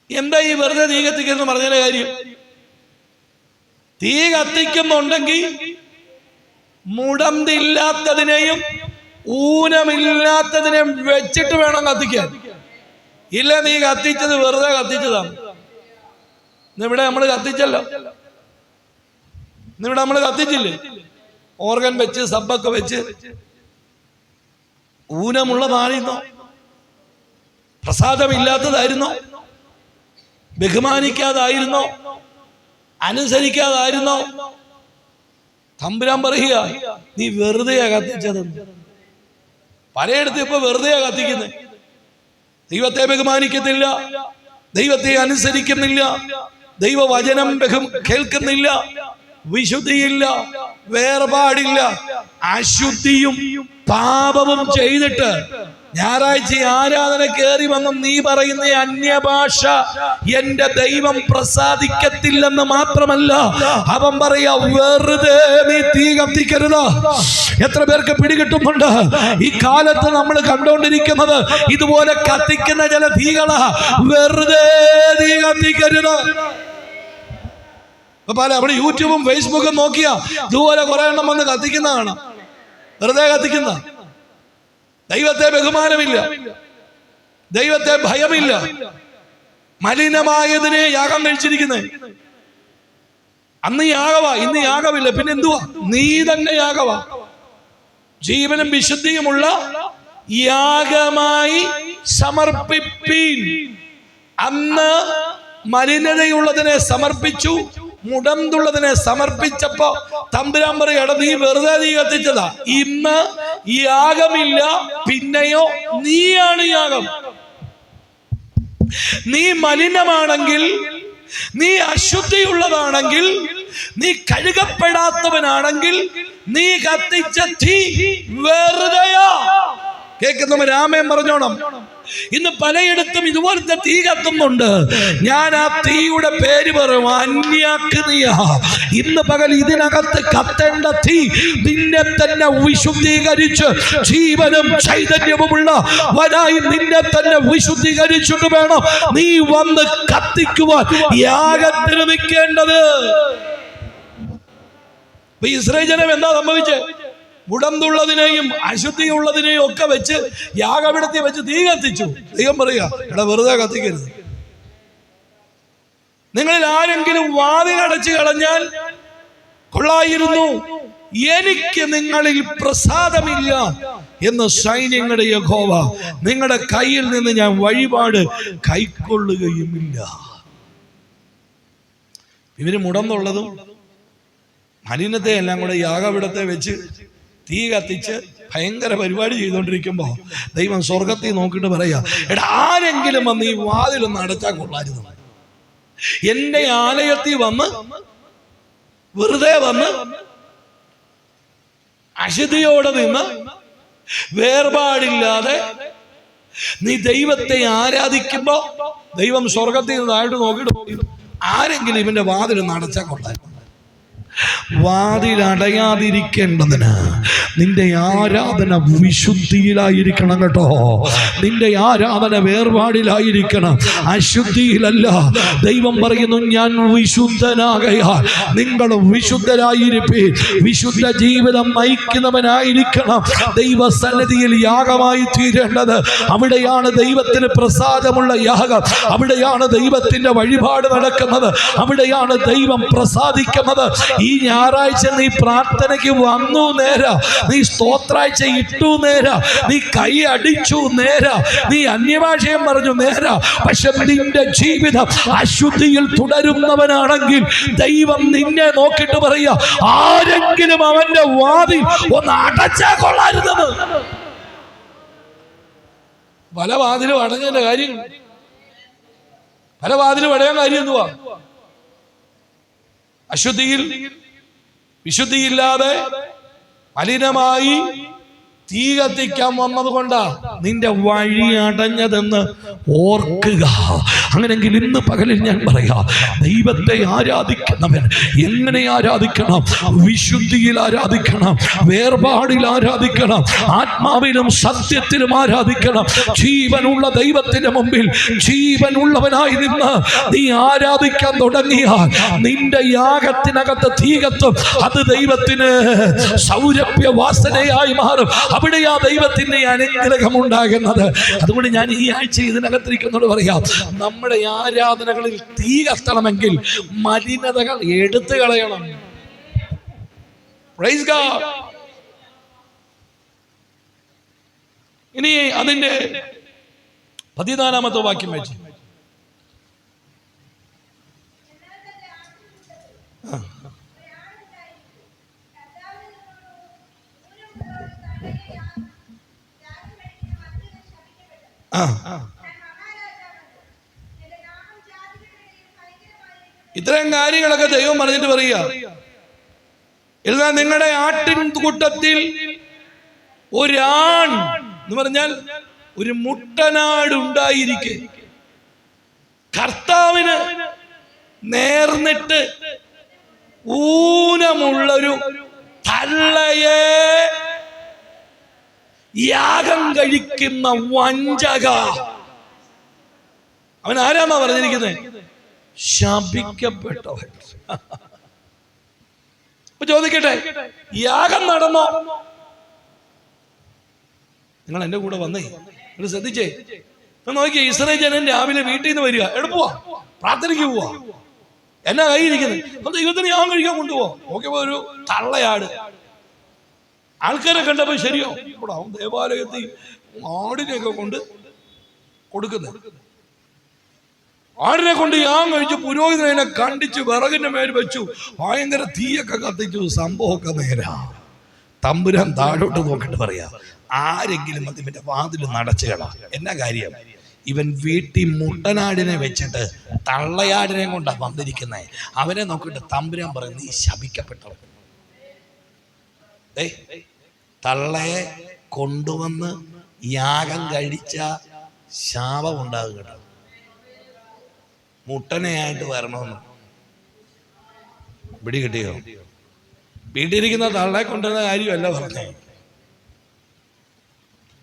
S1: എന്താ ഈ വെറുതെ തീ കത്തിക്കരുതെന്ന് പറഞ്ഞതിന്റെ കാര്യം? തീ കത്തിക്കുന്നുണ്ടെങ്കിൽ മുടന്തില്ലാത്തതിനെയും ഊനമില്ലാത്തതിനെയും വെച്ചിട്ട് വേണം കത്തിക്കാൻ. ഇല്ല, നീ കത്തിച്ചത് വെറുതെ കത്തിച്ചതാണ്. ഇന്നിവിടെ നമ്മൾ കത്തിച്ചല്ലോ, ഇന്നിവിടെ നമ്മൾ കത്തിച്ചില്ലേ? ഓർഗൻ വെച്ച്, സബ്ബൊക്കെ വെച്ച്. ഊനമുള്ളതായിരുന്നോ? പ്രസാദമില്ലാത്തതായിരുന്നോ? ബഹുമാനിക്കാതായിരുന്നോ? അനുസരിക്കാതായിരുന്നോ? തമ്പുരാൻ പറയുക, നീ വെറുതെയാ കത്തിച്ചതെന്ന്. പലയിടത്തും ഇപ്പൊ വെറുതെയാ കത്തിക്കുന്നത്. ദൈവത്തെ ബഹുമാനിക്കുന്നില്ല, ദൈവത്തെ അനുസരിക്കുന്നില്ല, ദൈവവചനം കേൾക്കുന്നില്ല, വിശുദ്ധിയില്ല, വേർപാടില്ല, അശുദ്ധിയും പാപവും ചെയ്തിട്ട് ഞായറാഴ്ച ആരാധന കയറി വന്ന് നീ പറയുന്ന അന്യഭാഷ എന്റെ ദൈവം പ്രസാദിക്കത്തില്ലെന്ന് മാത്രമല്ല, അവൻ പറയാ വെറുതെ നീ തീ കത്തിക്കരുത്. എത്ര പേർക്ക് പിടികിട്ടുന്നുണ്ട്? ഈ കാലത്ത് നമ്മൾ കണ്ടുകൊണ്ടിരിക്കുന്നത് ഇതുപോലെ കത്തിക്കുന്ന ചില തീകളാ. വെറുതെ തീ കത്തിക്കരുത്. പല അവിടെ യൂട്യൂബും ഫേസ്ബുക്കും നോക്കിയാ ഇതുപോലെ കുറെ എണ്ണം വന്ന് കത്തിക്കുന്നതാണ്. വെറുതെ കത്തിക്കുന്ന. ദൈവത്തെ ബഹുമാനമില്ല, ദൈവത്തെ ഭയമില്ല, മലിനമായതിനെ യാഗം കഴിച്ചിരിക്കുന്നത്. അന്ന് യാഗവാ, ഇന്ന് യാഗമില്ല, പിന്നെ എന്തുവാ? നീ തന്നെ യാഗവാ. ജീവനും വിശുദ്ധിയുമുള്ള യാഗമായി സമർപ്പിപ്പീൻ. അന്ന് മലിനതയുള്ളതിനെ സമർപ്പിച്ചു, മുടന്തുള്ളതിനെ സമർപ്പിച്ചപ്പോ തമ്പുരാൻ പറയട നീ വെറുതെ നീ കത്തിച്ചതാ. ഇന്ന് യാഗമില്ല, പിന്നെയോ നീയാണ് യാഗം. നീ മലിനമാണെങ്കിൽ, നീ അശുദ്ധിയുള്ളതാണെങ്കിൽ, നീ കഴുകപ്പെടാത്തവനാണെങ്കിൽ, നീ കത്തിച്ച തീ വെറുതെയാ. കേൾക്കുന്നവർ ആമേൻ പറഞ്ഞോണം. ഇന്ന് പലയിടത്തും ഇതുപോലത്തെ തീ കത്തുന്നുണ്ട്. ഞാൻ ആ തീയുടെ പേര് പറയും, അന്യാഗ്നിയ. ഇന്ന് പകൽ ഇതിനകത്ത് കത്തേണ്ട തീ നിന്നെ തന്നെ വിശുദ്ധീകരിച്ച് ജീവനും ചൈതന്യവുമുള്ള വനായി നിന്നെ തന്നെ വിശുദ്ധീകരിച്ചിട്ട് വേണം നീ വന്ന് കത്തിക്കുവാൻ യാഗത്തിന് നിൽക്കേണ്ടത്. ഇസ്രായേൽ ജനം എന്താ സംഭവിച്ചേ? മുടന്തുള്ളതിനെയും അശുദ്ധിയുള്ളതിനെയും ഒക്കെ വെച്ച് യാഗപീഠത്തിൽ വെച്ച് തീ കത്തിച്ചു. ദൈവം പറയുക, എടാ വെറുതെ കത്തിക്കരുത്. നിങ്ങളിൽ ആരെങ്കിലും വാതിലടച്ചു കളഞ്ഞാൽ കൊള്ളായിരുന്നു, എനിക്ക് നിങ്ങളിൽ പ്രസാദമില്ല എന്ന് സൈന്യങ്ങളുടെ യഹോവ നിങ്ങളുടെ കയ്യിൽ നിന്ന് ഞാൻ വഴിപാട് കൈക്കൊള്ളുകയുമില്ല. ഇവര് മുടന്നുള്ളതും മലിനത്തെ എല്ലാം കൂടെ യാഗപീഠത്തെ വെച്ച് തീ കത്തിച്ച് ഭയങ്കര പരിപാടി ചെയ്തുകൊണ്ടിരിക്കുമ്പോ ദൈവം സ്വർഗത്തിൽ നോക്കിയിട്ട് പറയാ, എടാ ആരെങ്കിലും വന്ന് ഈ വാതിലൊന്ന് അടച്ചാൽ കൊള്ളായിരുന്നു. എന്റെ ആലയത്തിൽ വന്ന് വെറുതെ വന്ന് അശുദ്ധിയോടെ നിന്ന് വേർപാടില്ലാതെ നീ ദൈവത്തെ ആരാധിക്കുമ്പോ ദൈവം സ്വർഗത്തിൽ നിന്നായിട്ട് നോക്കിയിട്ട് ആരെങ്കിലും ഇവന്റെ വാതിലൊന്ന് അടച്ചാൽ കൊള്ളായിരുന്നു. വാതിലടയാതിരിക്കേണ്ടതിന് നിന്റെ ആരാധന വിശുദ്ധിയിലായിരിക്കണം കേട്ടോ. നിന്റെ ആരാധന വേർപാടിലായിരിക്കണം, അശുദ്ധിയിലല്ല. ദൈവം പറയുന്നു, ഞാൻ വിശുദ്ധനാകയാൽ നിങ്ങളും വിശുദ്ധരായിരിപ്പീൻ. വിശുദ്ധ ജീവിതം നയിക്കുന്നവനായിരിക്കണം ദൈവസന്നിധിയിൽ യാഗമായി തീരേണ്ടത്. അവിടെയാണ് ദൈവത്തിന് പ്രസാദമുള്ള യാഗം, അവിടെയാണ് ദൈവത്തിന്റെ വഴിപാട് നടക്കുന്നത്, അവിടെയാണ് ദൈവം പ്രസാദിക്കുന്നത്. ഈ ഞായറാഴ്ച നീ പ്രാർത്ഥനയ്ക്ക് വന്നു നേര, നീ സ്തോത്രാഴ്ച ഇട്ടു നേര, നീ കൈ അടിച്ചു നേര, നീ അന്യഭാഷയും പറഞ്ഞു നേര, പക്ഷെ നിന്റെ ജീവിതം അശുദ്ധിയിൽ തുടരുന്നവനാണെങ്കിൽ ദൈവം നിന്നെ നോക്കിയിട്ട് പറയുക, ആരെങ്കിലും അവന്റെ വാതിൽ ഒന്ന് അടച്ചാ കൊള്ളായിരുന്നത്. പല വാതിലും അടഞ്ഞതിന്റെ കാര്യം, പല വാതിലും അടയാൻ കാര്യം എന്തുവാ? അശുദ്ധിയിൽ വിശുദ്ധിയില്ലാതെ മലിനമായി തീ കത്തിക്കാൻ വന്നത് കൊണ്ടാ നിന്റെ വഴി അടഞ്ഞതെന്ന് ഓർക്കുക. അങ്ങനെങ്കിൽ ഇന്ന് പകലിൽ ഞാൻ പറയാം, ദൈവത്തെ ആരാധിക്കുന്നവൻ എങ്ങനെ ആരാധിക്കണം? വിശുദ്ധിയിൽ ആരാധിക്കണം, വേർപാടിൽ ആരാധിക്കണം, ആത്മാവിലും സത്യത്തിലും ആരാധിക്കണം. ജീവനുള്ള ദൈവത്തിന്റെ മുമ്പിൽ ജീവനുള്ളവനായി നിന്ന് നീ ആരാധിക്കാൻ തുടങ്ങിയാൽ നിന്റെ യാഗത്തിനകത്ത് തീ കത്തും. അത് ദൈവത്തിന് സൗരഭ്യ വാസനയായി മാറും. അവിടെയാ ദൈവത്തിന്റെ അനുഗ്രഹം ഉണ്ടാകുന്നത്. അതുകൊണ്ട് ഞാൻ ഈ ആഴ്ച ഇതിനകത്തിരിക്കുന്നോട് പറയാം, നമ്മുടെ ആരാധനകളിൽ തീ കത്തണമെങ്കിൽ മലിനതകൾ എടുത്തു കളയണം. Praise God. ഇനി അതിന്റെ 14-ാമത്തെ വാക്യം വെച്ച് ഇത്രയും കാര്യങ്ങളൊക്കെ ദൈവം പറഞ്ഞിട്ട് പറയുക, എന്നാൽ നിങ്ങളുടെ ആട്ടിൻ കൂട്ടത്തിൽ ഒരാൺ എന്ന് പറഞ്ഞാൽ ഒരു മുട്ടനാടുണ്ടായിരിക്കെ കർത്താവിന് നേർന്നിട്ട് ഊനമുള്ളൊരു തള്ളയെ യാഗം കഴിക്കുന്ന വഞ്ചക. അവൻ ആരാന്നാ പറഞ്ഞിരിക്കുന്നത്? ശപിക്കപ്പെട്ടവൻ. അപ്പൊ ചോദിക്കട്ടെ, യാഗം നടന്നോ? നിങ്ങൾ എന്റെ കൂടെ വന്നേ, നിങ്ങൾ ശ്രദ്ധിച്ചേ. നോക്കിയേ, ഇസ്രായേൽ ജനൻ രാവിലെ വീട്ടിൽ നിന്ന് വരിക, എവിടെ പോവാ? പ്രാർത്ഥനയ്ക്ക് പോവാ. എന്നാ കയ്യിരിക്കുന്നത്? ദൈവത്തിന് യാഗം കഴിക്കാൻ കൊണ്ടുപോവാ. നോക്കിയപ്പോ ഒരു തള്ളയാട്. ആൾക്കാരെ കണ്ടപ്പോ ശരിയോ, ഇവിടെ അവൻ ദേവാലയത്തിൽ ആടിനെയൊക്കെ കൊണ്ട് കൊടുക്കുന്നത്. ആടിനെ കൊണ്ട് യാഗം കഴിച്ചു. പുരോഹിതനെ കണ്ടിച്ച് വിറകിന്റെ മേൽ വെച്ചു, ഭയങ്കര തീയൊക്കെ കത്തിച്ചു. സംഭവമൊക്കെ നേരാ. തമ്പുരാൻ താഴോട്ട് നോക്കിട്ട് പറയാ, ആരെങ്കിലും അതിന്റെ വാതിൽ നടച്ചുകളാ. എന്നാ കാര്യം? ഇവൻ വീട്ടിൽ മുട്ടനാടിനെ വെച്ചിട്ട് തള്ളയാടിനെ കൊണ്ടാ വന്നിരിക്കുന്നേ. അവനെ നോക്കിട്ട് തമ്പുരാൻ പറയുന്നത്, നീ ശപിക്കപ്പെട്ടവൻ. തള്ളയെ കൊണ്ടുവന്ന് യാഗം കഴിച്ച ശാപം ഉണ്ടാകും കേട്ടോ. മുട്ടനെയായിട്ട് വരണമെന്ന് പിടി കിട്ടിയോ? വീട്ടിലിരിക്കുന്ന തള്ളയെ കൊണ്ടുവന്ന കാര്യമല്ല പറഞ്ഞേ.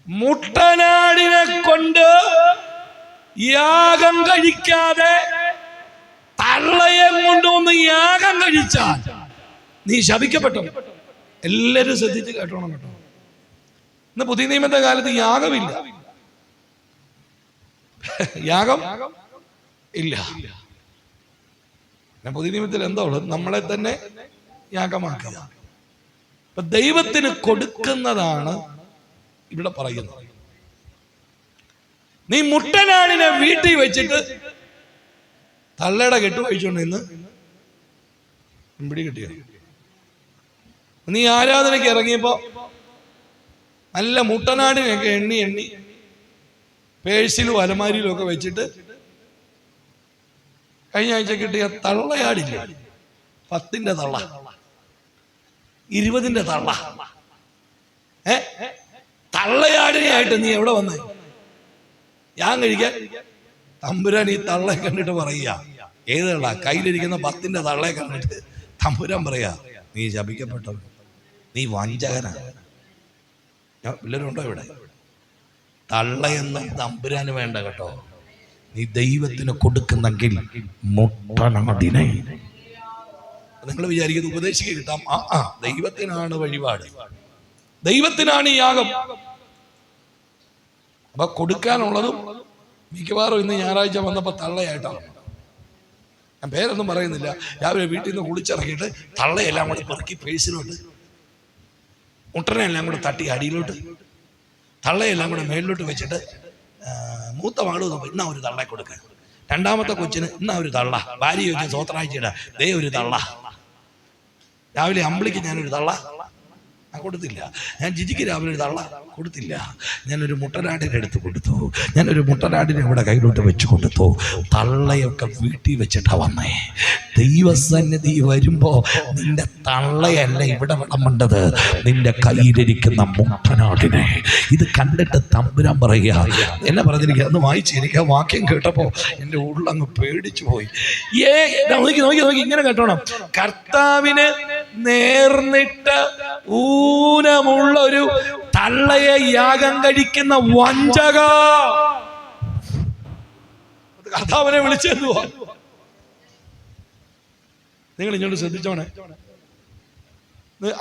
S1: മുട്ടനാടിനെ കൊണ്ട് യാഗം കഴിക്കാതെ തള്ളയെ കൊണ്ടുവന്ന് യാഗം കഴിച്ചാൽ നീ ശപിക്കപ്പെട്ടോ. എല്ലാരും ശ്രദ്ധിച്ച് കേട്ടോണം കേട്ടോ. ഇന്ന് പുതിയ നിയമത്തെ കാലത്ത് യാഗമില്ല, യാഗം ഇല്ല. പുതിയ നിയമത്തിൽ എന്താ ഉള്ളത്? നമ്മളെ തന്നെ യാഗമാക്കുക. അപ്പൊ ദൈവത്തിന് കൊടുക്കുന്നതാണ് ഇവിടെ പറയുന്നത്. നീ മുട്ടനാടിനെ വീട്ടിൽ വെച്ചിട്ട് തള്ളയുടെ കെട്ട് കഴിച്ചോണ്ട് ഇന്ന് പിടി കിട്ടിയ. നീ ആരാധനയ്ക്ക് ഇറങ്ങിയപ്പോ നല്ല മുട്ടനാടിനെയൊക്കെ എണ്ണി എണ്ണി പേഴ്സിലും അലമാരിയിലും ഒക്കെ വെച്ചിട്ട് കഴിഞ്ഞ ആഴ്ച കിട്ടിയ തള്ളയാടില്ല, 10ന്റെ തള്ള, 20ന്റെ തള്ള, തള്ളയാടിനെയായിട്ട് നീ എവിടെ വന്നേ? ഞാൻ കഴിക്കാൻ. തമ്പുരാൻ ഈ തള്ളയെ കണ്ടിട്ട് പറയാ, ഏത് തള്ള? കയ്യിലിരിക്കുന്ന 10ന്റെ തള്ളയെ കണ്ടിട്ട് തമ്പുരാൻ പറയാ, നീ ശപിക്കപ്പെട്ടവൻ, നീ വഞ്ചകനാ. പിള്ളേരുണ്ടോ ഇവിടെ? തള്ളയെന്നും തമ്പുരാന് വേണ്ട കേട്ടോ. നീ ദൈവത്തിന് കൊടുക്കുന്നെങ്കിൽ മുട്ടനാടിനെ. നിങ്ങൾ വിചാരിക്കുന്നത് ഉപദേശിക്ക് കിട്ടാം. ദൈവത്തിനാണ് വഴിപാട്, ദൈവത്തിനാണ് ഈ യാഗം. അപ്പൊ കൊടുക്കാനുള്ളതും മിക്കവാറും ഇന്ന് ഞായറാഴ്ച വന്നപ്പോ തള്ളയായിട്ടാണ്. ഞാൻ പേരൊന്നും പറയുന്നില്ല. രാവിലെ വീട്ടിൽ നിന്ന് കുളിച്ചിറങ്ങിയിട്ട് തള്ളയെല്ലാം കൂടെ പെറുക്കി പേഴ്സിലോട്ട്, മുട്ടനെല്ലാം കൂടെ തട്ടി അടിയിലോട്ട്, തള്ളയെല്ലാം കൂടെ മേളിലോട്ട് വെച്ചിട്ട് മൂത്ത മകള് ഇന്നാ ഒരു തള്ളയെ കൊടുക്കുക, രണ്ടാമത്തെ കൊച്ചിന് ഇന്നാ ഒരു തള്ള, ഭാര്യ ചോദിച്ചു സ്വത്രാഴ്ചയിട ദേ ഒരു തള്ള, രാവിലെ അമ്പിളിക്ക് ഞാനൊരു തള്ള കൊടുത്തില്ല, ഞാൻ ജിജിക്ക് രാവിലെ ഒരു തള്ള കൊടുത്തില്ല, ഞാനൊരു മുട്ടനാടിനെ എടുത്ത് കൊടുത്തു, ഞാനൊരു മുട്ടനാടിനെ ഇവിടെ കയ്യിലോട്ട് വെച്ച് കൊടുത്തു. തള്ളയൊക്കെ വീട്ടിൽ വെച്ചിട്ടാ വന്നേ. ദൈവസന്നിധി വരുമ്പോ നിന്റെ തള്ളയല്ല ഇവിടെ വിളമ്പേണ്ടത്, നിന്റെ കയ്യിലിരിക്കുന്ന മുട്ടനാടിനെ. ഇത് കണ്ടിട്ട് തമ്പുരാൻ പറയുക, എന്നെ പറഞ്ഞിരിക്കുക, അന്ന് വായിച്ച് എനിക്ക് ആ വാക്യം കേട്ടപ്പോ എൻ്റെ ഉള്ളങ്ങ് പേടിച്ചു പോയി. നോക്കി നോക്കി നോക്കി ഇങ്ങനെ കേട്ടോണം. കർത്താവിന് നേർന്നിട്ട് ഊനമുള്ള ഒരു തള്ളയെ യാഗം കഴിക്കുന്ന വഞ്ചക. കർത്താവിനെ വിളിച്ചെന്തുവാ? നിങ്ങൾ ഇങ്ങോട്ട് ശ്രദ്ധിച്ചോണേ.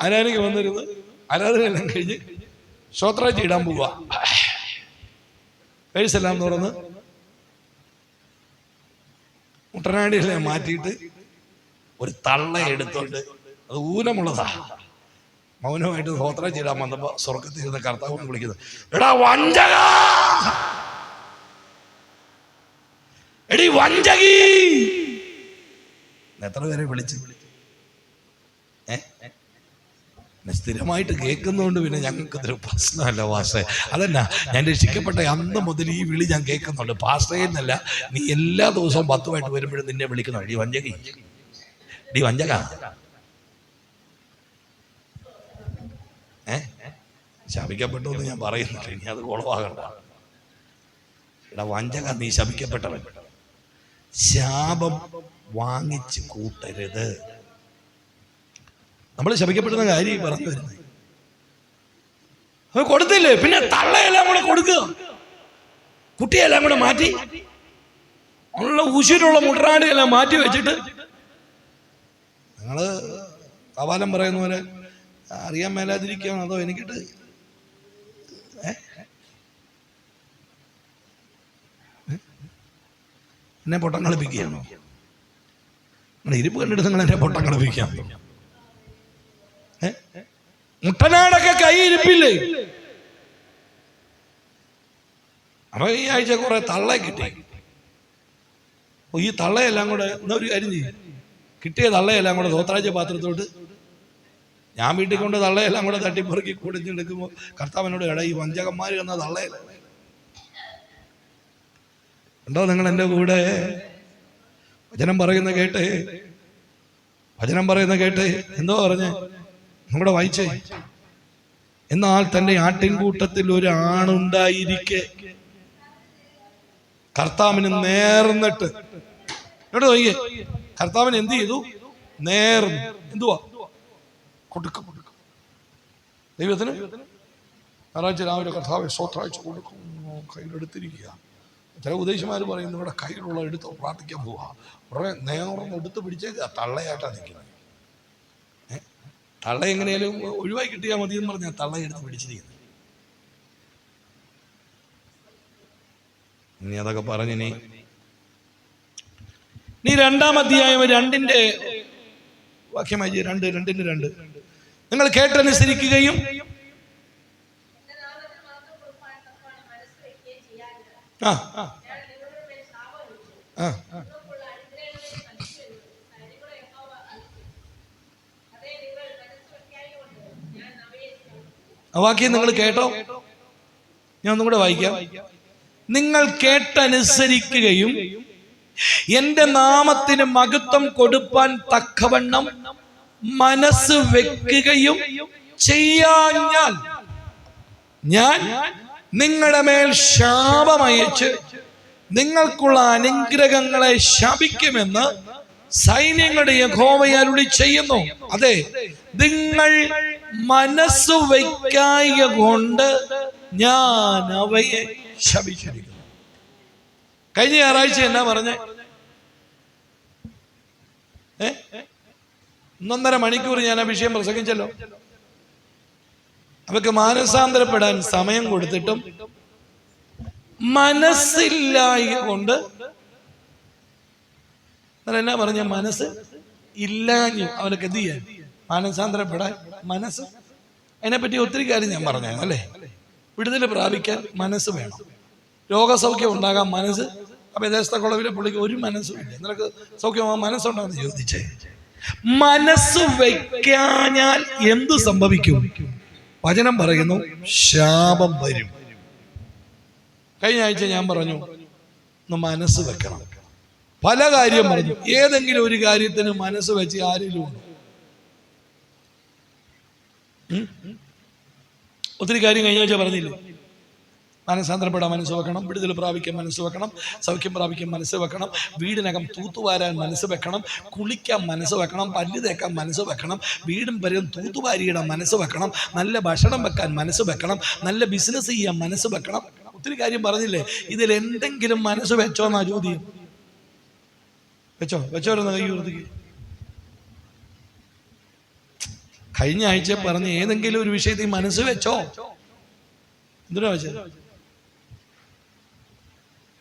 S1: ആരാധനയ്ക്ക് വന്നിരുന്ന് ആരാധനയെല്ലാം കഴിഞ്ഞ് ശ്രോത്രാഴ്ച ഇടാൻ പോവുക, പേഴ്സെല്ലാം തുറന്ന് മുട്ടനാടിയെല്ലാം മാറ്റിയിട്ട് ഒരു തള്ള എടുത്തോണ്ട്, അത് ഊനമുള്ളതാ, മൗനമായിട്ട് ശ്രോത്രാഴ്ച ഇടാൻ വന്നപ്പോ സ്വർഗത്തിൽ ഇരുന്ന് കർത്താവിനെ വിളിക്കുന്നത്, എടാ വഞ്ചക, എടി വഞ്ചകി. എത്ര പേരെ വിളിച്ച് സ്ഥിരമായിട്ട് കേൾക്കുന്നതുകൊണ്ട് പിന്നെ ഞങ്ങൾക്ക് ഇതൊരു പ്രശ്നമല്ല പാസ്റ്റേ. അതല്ല, ഞാൻ രക്ഷിക്കപ്പെട്ട അന്ന് മുതൽ ഈ വിളി ഞാൻ കേൾക്കുന്നുണ്ട്. പാസ്റ്റേ എന്നല്ല, നീ എല്ലാ ദിവസവും 10 വരുമ്പോഴും നിന്നെ വിളിക്കുന്നുണ്ട്, ഡി വഞ്ചകി, ഡി വഞ്ചക. ശപിക്കപ്പെട്ടു എന്ന് ഞാൻ പറയുന്നില്ല, ഇനി അത് കുളവാകണ്ട. എടാ വഞ്ചക, നീ ശപിക്കപ്പെട്ടവൻ. ശാപം വാങ്ങിച്ച് കൂട്ടരുത്. നമ്മൾ ശപിക്കപ്പെടുന്ന കാര്യം പറഞ്ഞു വരുന്നത്. അത് കൊടുത്തില്ലേ, പിന്നെ തള്ളയെല്ലാം കൂടെ കൊടുക്കുക, കുട്ടിയെല്ലാം കൂടെ മാറ്റി, ഉള്ള ഉശിരുള്ള മുട്ടനാടിയെല്ലാം മാറ്റി വെച്ചിട്ട് നിങ്ങള് കവാലം പറയുന്ന പോലെ അറിയാൻ മേലാതിരിക്കുകയാണോ അതോ എനിക്കിട്ട് എന്നെ പൊട്ടം കളിപ്പിക്കുകയാണോ? നിങ്ങൾ ഇരിപ്പ് കണ്ടിട്ട് നിങ്ങൾ എന്നെ പൊട്ടം കളിപ്പിക്കാം. മുട്ടനാടൊക്കെ കൈ ഇരിപ്പില്ലേ? അപ്പൊ ഈ ആഴ്ച കുറെ തള്ള കിട്ടി. ഈ തള്ളയെല്ലാം കൂടെ ഒരു കാര്യം ചെയ്യും, കിട്ടിയ തള്ളയെല്ലാം കൂടെ തോത്താഴ്ച പാത്രത്തോട്ട് ഞാൻ വീട്ടിൽ കൊണ്ട് തള്ളയെല്ലാം കൂടെ തട്ടിപ്പുറക്കി കുടിച്ചെടുക്കുമ്പോൾ കർത്താവിനോട് എടാ ഈ വഞ്ചകന്മാർ എന്ന തള്ളയല്ല ഉണ്ടോ നിങ്ങൾ എൻ്റെ കൂടെ? വചനം പറയുന്ന കേട്ടേ, വചനം പറയുന്ന കേട്ടേ. എന്തോ പറഞ്ഞേ നമ്മുടെ വായിച്ചേ. എന്നാൽ തന്റെ ആട്ടിൻകൂട്ടത്തിൽ ഒരു ആണുണ്ടായിരിക്കെ കർത്താവിന് നേർന്നിട്ട്, കേട്ടോ നോക്കിയേ, കർത്താവിന് എന്ത് ചെയ്തു? നേർന്നു. എന്തുവാ? കൊടുക്കും. ദൈവത്തിന് ഞായറാഴ്ച രാവിലെ കർത്താവ് സ്വത്താഴ്ച കൊടുക്കും, കയ്യിലെടുത്തിരിക്കുക. ചില ഉപദേശിമാർ പറയുന്നു ഇവിടെ കയ്യിലുള്ള എടുത്ത് പ്രാർത്ഥിക്കാൻ പോവാ, ഉടനെ നേർന്ന് എടുത്ത് പിടിച്ചേക്കുക. തള്ളയായിട്ടാണ് നിൽക്കുന്നത്. തള്ള എങ്ങനെയാലും ഒഴിവായി കിട്ടിയാൽ മതി എന്ന് പറഞ്ഞാൽ തള്ള എടുത്ത് പിടിച്ചിരിക്കുന്നത്. ഇനി അതൊക്കെ പറഞ്ഞിനി 2-ാം അധ്യായം 2-ന്റെ വാക്യമായി 2:2 നിങ്ങൾ കേട്ടനുസരിക്കുകയും വാക്യം നിങ്ങൾ കേട്ടോ? ഞാൻ ഒന്നും കൂടെ വായിക്കാം. നിങ്ങൾ കേട്ടനുസരിക്കുകയും എന്റെ നാമത്തിന് മഹത്വം കൊടുപ്പാൻ തക്കവണ്ണം മനസ്സ് വെക്കുകയും ചെയ്യാഞ്ഞാൽ ഞാൻ നിങ്ങളുടെ മേൽ ശാപമയച്ച് നിങ്ങൾക്കുള്ള അനുഗ്രഹങ്ങളെ ശപിക്കുമെന്ന് സൈന്യങ്ങളുടെ യഹോവ അരുളി ചെയ്യുന്നു. അതെ, നിങ്ങൾ മനസ്സു വയ്ക്കായ കൊണ്ട് ഞാൻ അവയെ ശപിച്ചിരിക്കുന്നു. കഴിഞ്ഞ ഞായറാഴ്ച എന്നാ പറഞ്ഞേ? 1.5 മണിക്കൂർ ഞാൻ ആ വിഷയം പ്രസംഗിച്ചല്ലോ. അവർക്ക് മാനസാന്തരപ്പെടാൻ സമയം കൊടുത്തിട്ടും മനസ്സില്ലായ കൊണ്ട് എന്നാ പറഞ്ഞ, മനസ്സ് ഇല്ലാഞ്ഞു അവനൊക്കെ എന്ത് ചെയ്യാൻ? മാനസാന്തരപ്പെടാൻ മനസ്സ്. അതിനെപ്പറ്റി ഒത്തിരി കാര്യം ഞാൻ പറഞ്ഞു അല്ലേ. വിടുതൽ പ്രാപിക്കാൻ മനസ്സ് വേണം, രോഗസൗഖ്യം ഉണ്ടാകാൻ മനസ്സ്. അപ്പൊ യഥേഷ്ട കുളവിലെ പുള്ളിക്ക് ഒരു മനസ്സും ഇല്ല. നിനക്ക് സൗഖ്യമാ മനസ്സുണ്ടാന്ന് ചോദിച്ചേ. മനസ്സ് വയ്ക്കാഞ്ഞാൽ എന്തു സംഭവിക്കും? വചനം പറയുന്നു, ശാപം വരും. കഴിഞ്ഞ ആഴ്ച ഞാൻ പറഞ്ഞു ഒന്ന് മനസ്സ് വെക്കണം. പല കാര്യം പറഞ്ഞു. ഏതെങ്കിലും ഒരു കാര്യത്തിന് മനസ്സ് വെച്ച് ആരെങ്കിലും ഉണ്ടോ? ഒത്തിരി കാര്യം കഴിഞ്ഞ ആഴ്ച പറഞ്ഞില്ലേ? മാനസാന്തരപ്പെടാൻ മനസ്സ് വെക്കണം, വിടുതൽ പ്രാപിക്കാൻ മനസ്സ് വെക്കണം, സൗഖ്യം പ്രാപിക്കാൻ മനസ്സ് വെക്കണം, വീടിനകം തൂത്തുവാരാൻ മനസ്സ് വെക്കണം, കുളിക്കാൻ മനസ്സ് വെക്കണം, പല്ല് തേക്കാൻ മനസ്സ് വെക്കണം, വീടും വരും തൂത്തുവാരിയിടാൻ മനസ്സ് വെക്കണം, നല്ല ഭക്ഷണം വെക്കാൻ മനസ്സ് വെക്കണം, നല്ല ബിസിനസ് ചെയ്യാൻ മനസ്സ് വെക്കണം. ഒത്തിരി കാര്യം പറഞ്ഞില്ലേ? ഇതിൽ എന്തെങ്കിലും മനസ്സ് വെച്ചോന്നാ ചോദ്യം. വെച്ചോരുന്ന കൈ ഉയർത്തിക്ക്. കഴിഞ്ഞ ആഴ്ച പറഞ്ഞ ഏതെങ്കിലും ഒരു വിഷയത്തിൽ മനസ്സ് വെച്ചോ? എന്തിനാ വെച്ചത്?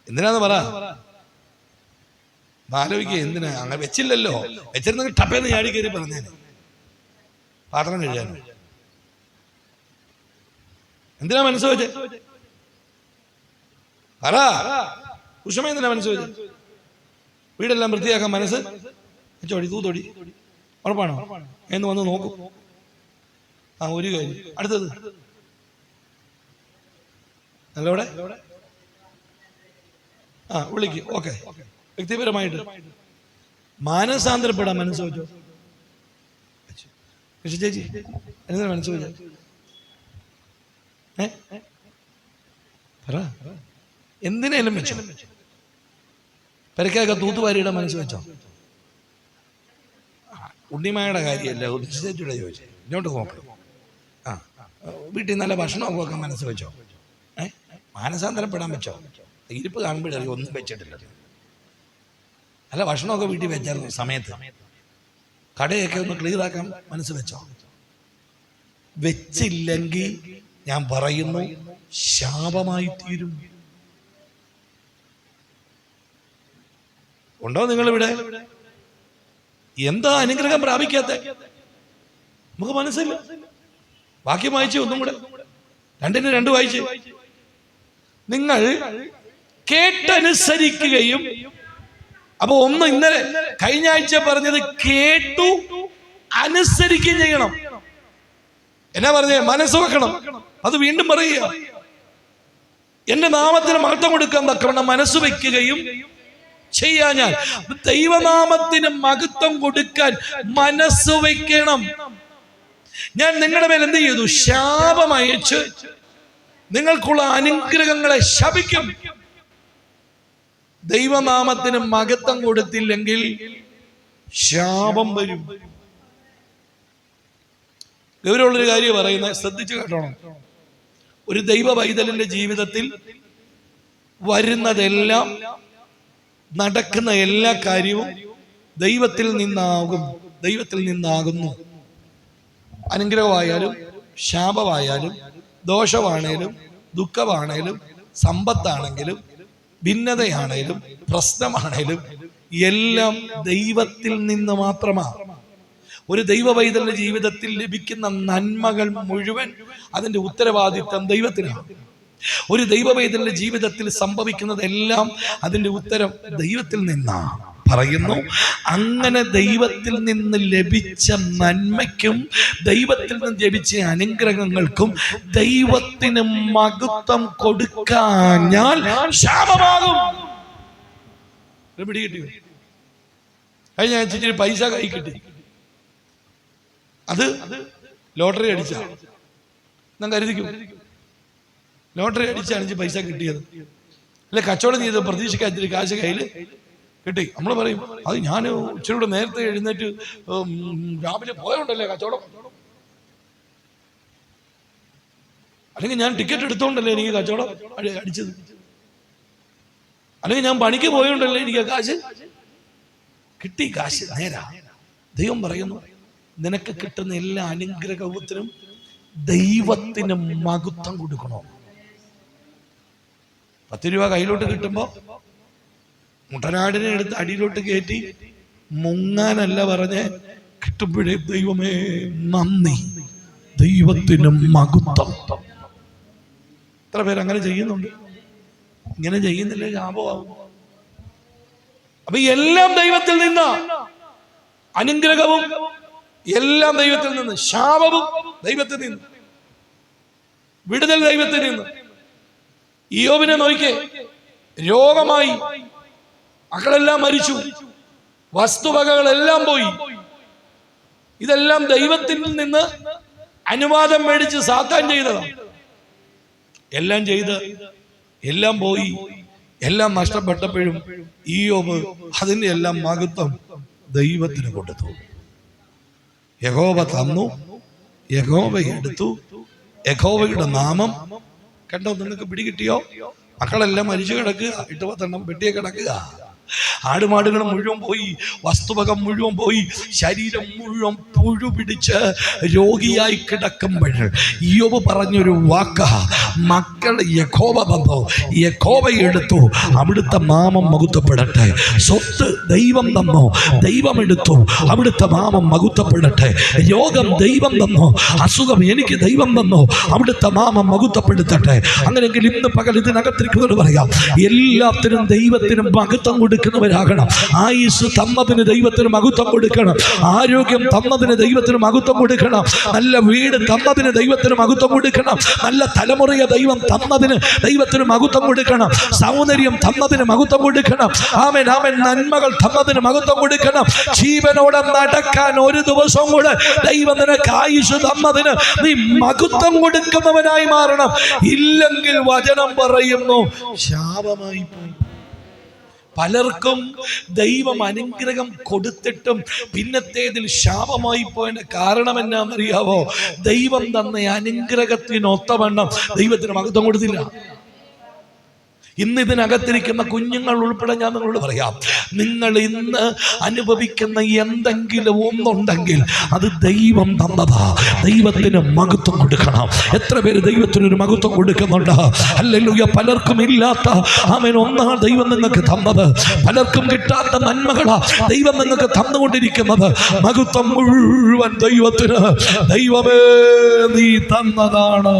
S1: എന്തിനാന്ന് പറ. ആലോചിക്കുക. എന്തിനാ അങ്ങനെ വെച്ചില്ലല്ലോ? വെച്ചിരുന്നെങ്കിൽ ടപ്പേന്ന് ചാടി കയറി പറഞ്ഞേനെ. പാത്രം കഴിയാൻ എന്തിനാ മനസ്സ് വെച്ചേ? പറ. കുഷമ എന്തിനാ മനസ്സ് വെച്ചേ? വീടെല്ലാം വൃത്തിയാക്കാൻ മനസ്സ് വെച്ചോടി, തൂത്തോടി. ഉറപ്പാണോ? എന്ന് വന്ന് നോക്കും. ഒരു കാര്യം. അടുത്തത് നല്ലവിടെ വിളിക്ക്. ഓക്കെ, വ്യക്തിപരമായിട്ട് മാനസാന്തരപ്പെടാൻ മനസ്സ് വെച്ചോ. ചേച്ചി എന്താ മനസ്സ് വെച്ചോ? പറ, എന്തിനേലും വെച്ചോ. പെരക്കൊക്കെ തൂത്തുവാരിയുടെ മനസ്സ് വെച്ചോ. ഉണ്ണിമായുടെ കാര്യമല്ല, ചേച്ചിയുടെ ചോദിച്ചേ. ഇങ്ങോട്ട് നോക്കണം. വീട്ടിൽ നല്ല ഭക്ഷണമൊക്കെ വെക്കാൻ മനസ്സ് വെച്ചോ. മാനസാന്തരപ്പെടാൻ വെച്ചോ. ഇരിപ്പ് കാണുമ്പോഴറിയും ഒന്നും വെച്ചിട്ടില്ല. നല്ല ഭക്ഷണമൊക്കെ വീട്ടിൽ വെച്ചായിരുന്നു സമയത്ത്. കടയൊക്കെ ഒന്ന് ക്ലിയർ ആക്കാൻ മനസ്സ് വെച്ചോ. വെച്ചില്ലെങ്കിൽ ഞാൻ പറയുന്നു, ശാപമായി തീരും. ഉണ്ടോ നിങ്ങളിവിടെ? എന്താ അനുഗ്രഹം പ്രാപിക്കാത്ത? നമുക്ക് മനസ്സില്ല. വാക്യം വായിച്ചു, ഒന്നും കൂടെ 2:2 വായിച്ചു. നിങ്ങൾ കേട്ടനുസരിക്കുകയും, അപ്പൊ ഒന്ന് ഇന്നലെ കഴിഞ്ഞ ആഴ്ച പറഞ്ഞത് കേട്ടു അനുസരിക്കുകയും ചെയ്യണം. എന്നാ പറഞ്ഞേ? മനസ്സ് വെക്കണം. അത് വീണ്ടും പറയുക. എന്റെ നാമത്തിന് മഹത്വം കൊടുക്കാൻ തക്കവണ്ണം മനസ്സ് വെക്കുകയും ചെയ്യാ. ഞാൻ ദൈവനാമത്തിന് മഹത്വം കൊടുക്കാൻ മനസ്സ് വെക്കണം. ഞാൻ നിങ്ങളുടെ മേൽ എന്ത് ചെയ്തു? ശാപം അയച്ച് നിങ്ങൾക്കുള്ള അനുഗ്രഹങ്ങളെ ശപിക്കും. ദൈവനാമത്തിന് മഹത്വം കൊടുത്തില്ലെങ്കിൽ ശാപം വരും. ഗൗരവമുള്ളൊരു കാര്യം പറയുന്നത്, ശ്രദ്ധിച്ചു കേട്ടോണം. ഒരു ദൈവ പൈതലിന്റെ ജീവിതത്തിൽ വരുന്നതെല്ലാം, നടക്കുന്ന എല്ലാ കാര്യവും ദൈവത്തിൽ നിന്നാകുന്നു. അനുഗ്രഹമായാലും ശാപമായാലും ദോഷമാണേലും ദുഃഖമാണേലും സമ്പത്താണെങ്കിലും ഭിന്നതയാണേലും പ്രശ്നമാണേലും എല്ലാം ദൈവത്തിൽ നിന്ന് മാത്രമാണ്. ഒരു ദൈവ പൈതലിന്റെ ജീവിതത്തിൽ ലഭിക്കുന്ന നന്മകൾ മുഴുവൻ അതിന്റെ ഉത്തരവാദിത്തം ദൈവത്തിനാണ്. ഒരു ദൈവ പൈതലിന്റെ ജീവിതത്തിൽ സംഭവിക്കുന്നതെല്ലാം അതിന്റെ ഉത്തരം ദൈവത്തിൽ നിന്നാണ്. പറയുന്നു, അങ്ങനെ ദൈവത്തിൽ നിന്ന് ലഭിച്ച നന്മയ്ക്കും ദൈവത്തിൽ നിന്ന് ലഭിച്ച അനുഗ്രഹങ്ങൾക്കും ദൈവത്തിന് മഹത്വം കൊടുക്കാഞ്ഞാൽ ശാപമാകും. പിടികിട്ടി? കഴിഞ്ഞ ആഴ്ച പൈസ കൈ കിട്ടി. അത് ലോട്ടറി അടിച്ച ഞാൻ കരുതിക്കും. ലോട്ടറി അടിച്ചാണ് പൈസ കിട്ടിയത്. അല്ലെ കച്ചവടം ചെയ്ത് പ്രതീക്ഷിക്കാത്തൊരു കാശ് കയ്യിൽ കിട്ടി. നമ്മൾ പറയും, അത് ഞാൻ ഇച്ചിരൂടെ നേരത്തെ എഴുന്നേറ്റ് രാവിലെ പോയോണ്ടല്ലേ കച്ചവടം, അല്ലെങ്കിൽ ഞാൻ ടിക്കറ്റ് എടുത്തോണ്ടല്ലേ എനിക്ക് കച്ചവടം അടിച്ചത്, അല്ലെങ്കിൽ ഞാൻ പണിക്ക് പോയോണ്ടല്ലേ എനിക്ക് കാശ് കിട്ടി. കാശ് നേരാ. ദൈവം പറയുന്നു, നിനക്ക് കിട്ടുന്ന എല്ലാ അനുഗ്രഹത്തിനും ദൈവത്തിന് മഹത്വം കൊടുക്കണോ. 10 രൂപ കയ്യിലോട്ട് കിട്ടുമ്പോ മുട്ടനാടിനെ എടുത്ത് അടിയിലോട്ട് കയറ്റി മുങ്ങാനല്ല പറഞ്ഞ് കിട്ടുമ്പോഴേ ദൈവമേ നന്ദി, ദൈവത്തിന് മഹത്വം. എത്ര പേര് അങ്ങനെ ചെയ്യുന്നുണ്ട്? ഇങ്ങനെ ചെയ്യുന്നില്ലേ ലാഭമാവും. അപ്പൊ എല്ലാം ദൈവത്തിൽ നിന്നാ. അനുഗ്രഹവും എല്ലാം ദൈവത്തിൽ നിന്ന്, ശാപവും ദൈവത്തിൽ നിന്ന്, വിടുതൽ ദൈവത്തിൽ നിന്ന്. ഇയ്യോബിനെ നോക്കിക്കേ, രോഗമായി, മക്കളെല്ലാം മരിച്ചു, വസ്തുവകകളെല്ലാം പോയി. ഇതെല്ലാം ദൈവത്തിൽ നിന്ന് അനുവാദം മേടിച്ച് സാത്താൻ ചെയ്തതാണ്. എല്ലാം ചെയ്ത് എല്ലാം പോയി, എല്ലാം നഷ്ടപ്പെട്ടപ്പോഴും ഇയ്യോബ് അതിന്റെ എല്ലാം മഹത്വം ദൈവത്തിന് കൊടുത്തു. യഹോവ തന്നു, യഹോവ എടുത്തു, യഹോവയുടെ നാമം കണ്ടോ? നിങ്ങൾക്ക് പിടികിട്ടിയോ? മക്കളെല്ലാം മരിച്ചു കിടക്കുക, 8-10 പെട്ടിയെ കിടക്കുക. ആടുമാടുകൾ മുഴുവൻ പോയി, വസ്തുവകം മുഴുവൻ പോയി, ശരീരം മുഴുവൻ പുഴു പിടിച്ച് രോഗിയായി കിടക്കുമ്പോൾ ഇയ്യോബ് പറഞ്ഞൊരു വാക്ക, മക്കൾ യഹോവ തന്നു, യഹോവ എടുത്തു, അവിടുത്തെ നാമം മഹത്വപ്പെടട്ടെ. സ്വത്ത് ദൈവം തന്നു, ദൈവം എടുത്തു, അവിടുത്തെ നാമം മഹത്വപ്പെടട്ടെ. രോഗം ദൈവം തന്നു, അസുഖം എനിക്ക് ദൈവം തന്നു, അവിടുത്തെ നാമം മഹത്വപ്പെടുത്തട്ടെ. അങ്ങനെയെങ്കിൽ ഇന്ന് പകൽ ഇതിനകത്തിരിക്കുന്നവർ പറയാം, എല്ലാത്തിനും ദൈവത്തിനും മഹത്വം കൊടുക്കുക. കൊടുക്കുന്നവരാകണം. ആയുസ് തന്നതിന് ദൈവത്തിന് മഹത്വം കൊടുക്കണം. ആരോഗ്യം തന്നതിന് ദൈവത്തിന് മഹത്വം കൊടുക്കണം. നല്ല വീട് തന്നതിന് ദൈവത്തിന് മഹത്വം കൊടുക്കണം. നല്ല തലമുറയെ ദൈവം തന്നതിന് ദൈവത്തിന് മഹത്വം കൊടുക്കണം. സൗന്ദര്യം തന്നതിന് മഹത്വം കൊടുക്കണം. ആമേൻ ആമേൻ. നന്മകൾ തന്നതിന് മഹത്വം കൊടുക്കണം. ജീവനോടെ നടക്കാൻ ഒരു ദിവസം കൂടെ ദൈവം നിനക്ക് ആയുസ് തന്നതിന് നീ മഹത്വം കൊടുക്കുന്നവനായി മാറണം. ഇല്ലെങ്കിൽ വചനം പറയുന്നു ശാപമായി പോയി. പലർക്കും ദൈവം അനുഗ്രഹം കൊടുത്തിട്ടും പിന്നത്തേതിൽ ശാപമായി പോയതിന്റെ കാരണം എന്നാണെന്നറിയാവോ? ദൈവം തന്ന അനുഗ്രഹത്തിനൊത്തവണ്ണം ദൈവത്തിന് മഹത്വം കൊടുത്തില്ല. ഇന്ന് ഇതിനകത്തിരിക്കുന്ന കുഞ്ഞുങ്ങൾ ഉൾപ്പെടെ ഞാൻ നിങ്ങളോട് പറയാം, നിങ്ങൾ ഇന്ന് അനുഭവിക്കുന്ന എന്തെങ്കിലും ഒന്നുണ്ടെങ്കിൽ അത് ദൈവം തന്നതാ. ദൈവത്തിന് മഹത്വം കൊടുക്കണം. എത്ര പേര് ദൈവത്തിനൊരു മഹത്വം കൊടുക്കുന്നുണ്ട്? ഹല്ലേലൂയ. പലർക്കും ഇല്ലാത്ത ആമേൻ ഒന്നാണ് ദൈവം നിങ്ങൾക്ക് തന്നത്. പലർക്കും കിട്ടാത്ത നന്മകളാ ദൈവം നിങ്ങൾക്ക് തന്നുകൊണ്ടിരിക്കുന്നത്. മഹത്വം മുഴുവൻ ദൈവത്തിന്. ദൈവമേ നീ തന്നതാണ്.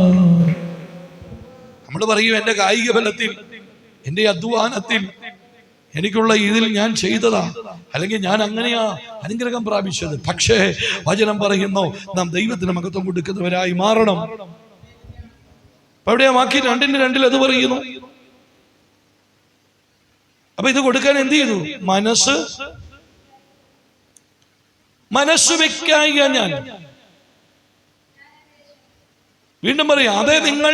S1: നമ്മൾ പറയും എൻ്റെ കായിക ബലത്തിൽ, എൻ്റെ അധ്വാനത്തിൽ, എനിക്കുള്ള ഇതിൽ ഞാൻ ചെയ്തതാ, അല്ലെങ്കിൽ ഞാൻ അങ്ങനെയാ അനുഗ്രഹം പ്രാപിച്ചത്. പക്ഷേ വചനം പറയുന്നു നാം ദൈവത്തിന് മഹത്വം കൊടുക്കുന്നവരായി മാറണം. അവിടെയാ വാക്യം 2:2 അത് പറയുന്നു. അപ്പൊ ഇത് കൊടുക്കാൻ എന്ത് ചെയ്തു? മനസ്സ് വെക്കായിക. ഞാൻ വീണ്ടും പറയാം, അതെ, നിങ്ങൾ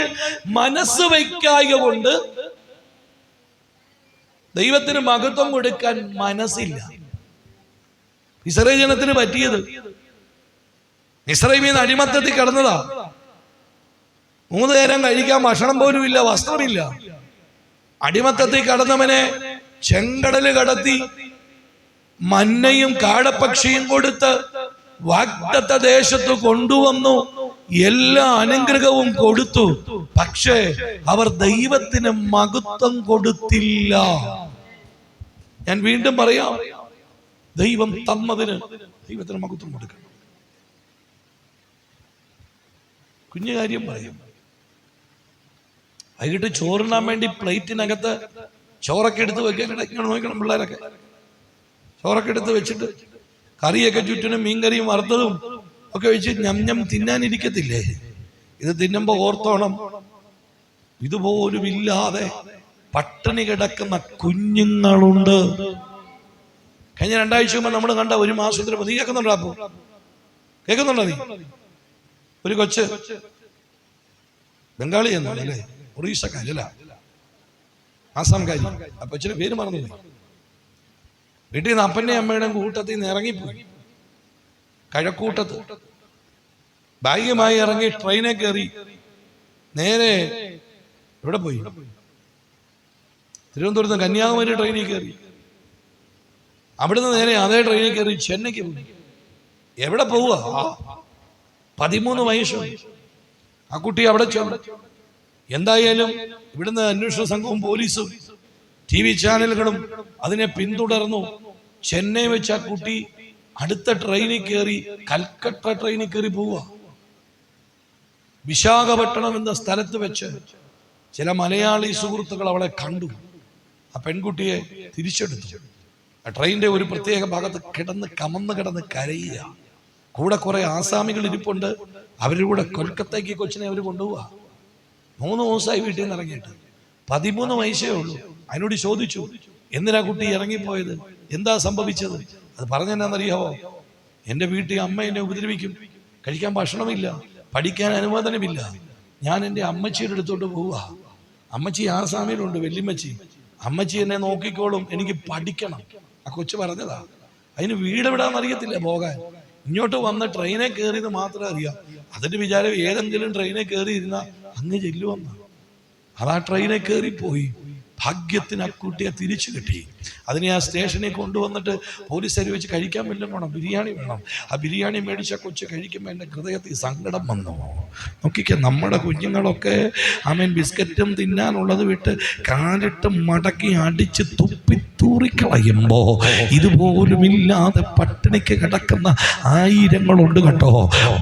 S1: മനസ്സ് വയ്ക്കായ കൊണ്ട് ദൈവത്തിന് മഹത്വം കൊടുക്കാൻ മനസ്സില്ല. ഇസ്രായേൽ ജനത്തിന് പറ്റിയത്, ഇസ്രായേലിൽ നിന്ന് അടിമത്തത്തിൽ കടന്നതാ. 3 നേരം കഴിക്കാൻ ഭക്ഷണം പോലും ഇല്ല, വസ്ത്രമില്ല. അടിമത്തത്തിൽ കടന്നവനെ ചെങ്കടല് കടത്തി മന്നയും കാടപ്പക്ഷിയും കൊടുത്ത് വാഗ്ദത്ത ദേശത്ത് കൊണ്ടുവന്നു. എല്ലാ അനുഗ്രഹവും കൊടുത്തു. പക്ഷേ അവർ ദൈവത്തിന് മഹത്വം കൊടുത്തില്ല. ഞാൻ വീണ്ടും പറയാം, ദൈവം തന്നതിന് ദൈവത്തിന് മഹത്വം കൊടുക്കണം. കുഞ്ഞു കാര്യം പറയാം. വൈകിട്ട് ചോറിനാൻ വേണ്ടി പ്ലേറ്റിനകത്ത് ചോറൊക്കെ എടുത്ത് വെക്കാൻ ഇടയ്ക്കാണ് നോക്കണം. പിള്ളേരൊക്കെ ചോറൊക്കെ എടുത്ത് വെച്ചിട്ട് കറിയൊക്കെ ചുറ്റിനും മീൻകറിയും വറുത്തതും ഒക്കെ വെച്ച് ഞം തിന്നാനിരിക്കത്തില്ലേ? ഇത് തിന്നുമ്പോ ഓർത്തോണം, ഇതുപോലും ഇല്ലാതെ പട്ടിണി കിടക്കുന്ന കുഞ്ഞുങ്ങളുണ്ട്. കഴിഞ്ഞ 2 ആഴ്ച മുമ്പ് നമ്മൾ കണ്ട ഒരു മാസത്തിന് നീ കേൾക്കുന്നുണ്ടോ? അപ്പോ കേൾക്കുന്നുണ്ടോ? നീ ഒരു കൊച്ച് ബംഗാളി എന്നല്ലേ, ഒറീസക്കാരല്ല, ആസാംകാരി. ആ കൊച്ചിന്റെ പേര് മറന്നു. വീട്ടിൽ നിന്ന് അപ്പൻ്റെയും അമ്മയുടെയും കൂട്ടത്തിൽ നിന്ന് ഇറങ്ങിപ്പോയി. കഴക്കൂട്ടത്ത് ബാഗുമായി ഇറങ്ങി ട്രെയിനെ കയറി നേരെ എവിടെ പോയി? തിരുവനന്തപുരത്ത് കന്യാകുമാരി ട്രെയിനിൽ കയറി. അവിടുന്ന് നേരെ അതേ ട്രെയിനിൽ കയറി ചെന്നൈക്ക് പോയി. എവിടെ പോവുക? 13 വയസ്സ്. ആ കുട്ടി അവിടെ ചെന്നു. എന്തായാലും ഇവിടുന്ന് അന്വേഷണ സംഘവും പോലീസും TV ചാനലുകളും അതിനെ പിന്തുടർന്നു. ചെന്നൈ വെച്ച് ആ കുട്ടി അടുത്ത ട്രെയിനിൽ കയറി കൽക്കട്ട ട്രെയിനിൽ കയറി പോവുക. വിശാഖപട്ടണം എന്ന സ്ഥലത്ത് വെച്ച് ചില മലയാളി സുഹൃത്തുക്കൾ അവളെ കണ്ടു. ആ പെൺകുട്ടിയെ തിരിച്ചെടുത്തു. ആ ട്രെയിനിന്റെ ഒരു പ്രത്യേക ഭാഗത്ത് കമന്ന് കിടന്ന് കരയുക. കൂടെ കുറെ ആസാമികൾ ഇരിപ്പുണ്ട്. അവരുടെ കൂടെ കൊൽക്കത്തയ്ക്ക് കൊച്ചിനെ അവർ കൊണ്ടുപോവുക. 3 ദിവസമായി വീട്ടിൽ നിന്ന് ഇറങ്ങിയിട്ട്. 13 വയസ്സേ ഉള്ളൂ. അതിനോട് ചോദിച്ചു, എന്തിനാ കുട്ടി ഇറങ്ങിപ്പോയത്, എന്താ സംഭവിച്ചത്? അത് പറഞ്ഞെന്നാന്നറിയാവോ? എൻ്റെ വീട്ടിൽ അമ്മ എന്നെ ഉപദ്രവിക്കും, കഴിക്കാൻ ഭക്ഷണമില്ല, പഠിക്കാൻ അനുവാദനമില്ല. ഞാൻ എൻ്റെ അമ്മച്ചിയുടെ അടുത്തോട്ട് പോവുക. അമ്മച്ചി ആസാമിലുണ്ട്, വല്യമ്മച്ചി. അമ്മച്ചി എന്നെ നോക്കിക്കോളും, എനിക്ക് പഠിക്കണം. ആ കൊച്ചു പറഞ്ഞതാ. അതിന് വീടെവിടാന്ന് അറിയത്തില്ല പോകാൻ. ഇങ്ങോട്ട് വന്ന് ട്രെയിനെ കയറിയത് മാത്രമേ അറിയാം. അതിന്റെ വിചാരം ഏതെങ്കിലും ട്രെയിനെ കയറി ഇരുന്ന അങ്ങ് ചെല്ലുവന്ന. അത് ആ ട്രെയിനെ കയറിപ്പോയി. ഭാഗ്യത്തിന് ആ കുട്ടിയെ തിരിച്ചു കിട്ടി. അതിനെ ആ സ്റ്റേഷനിൽ കൊണ്ടുവന്നിട്ട് പോലീസുകാർ വെച്ച് കഴിക്കാൻ വല്ലതും വേണം, ബിരിയാണി വേണം. ആ ബിരിയാണി മേടിച്ച കൊച്ച് കഴിക്കുമ്പോൾ എൻ്റെ ഹൃദയത്തിൽ സങ്കടം വന്നു. നോക്കിക്കേ, നമ്മുടെ കുഞ്ഞുങ്ങളൊക്കെ ബിസ്ക്കറ്റും തിന്നാനുള്ളത് വിട്ട് കാലിട്ട് മടക്കി അടിച്ച് തുപ്പി തൂറിക്കളയുമ്പോ ഇതുപോലുമില്ലാതെ പട്ടിണിക്ക് കിടക്കുന്ന ആയിരങ്ങളുണ്ട് കേട്ടോ.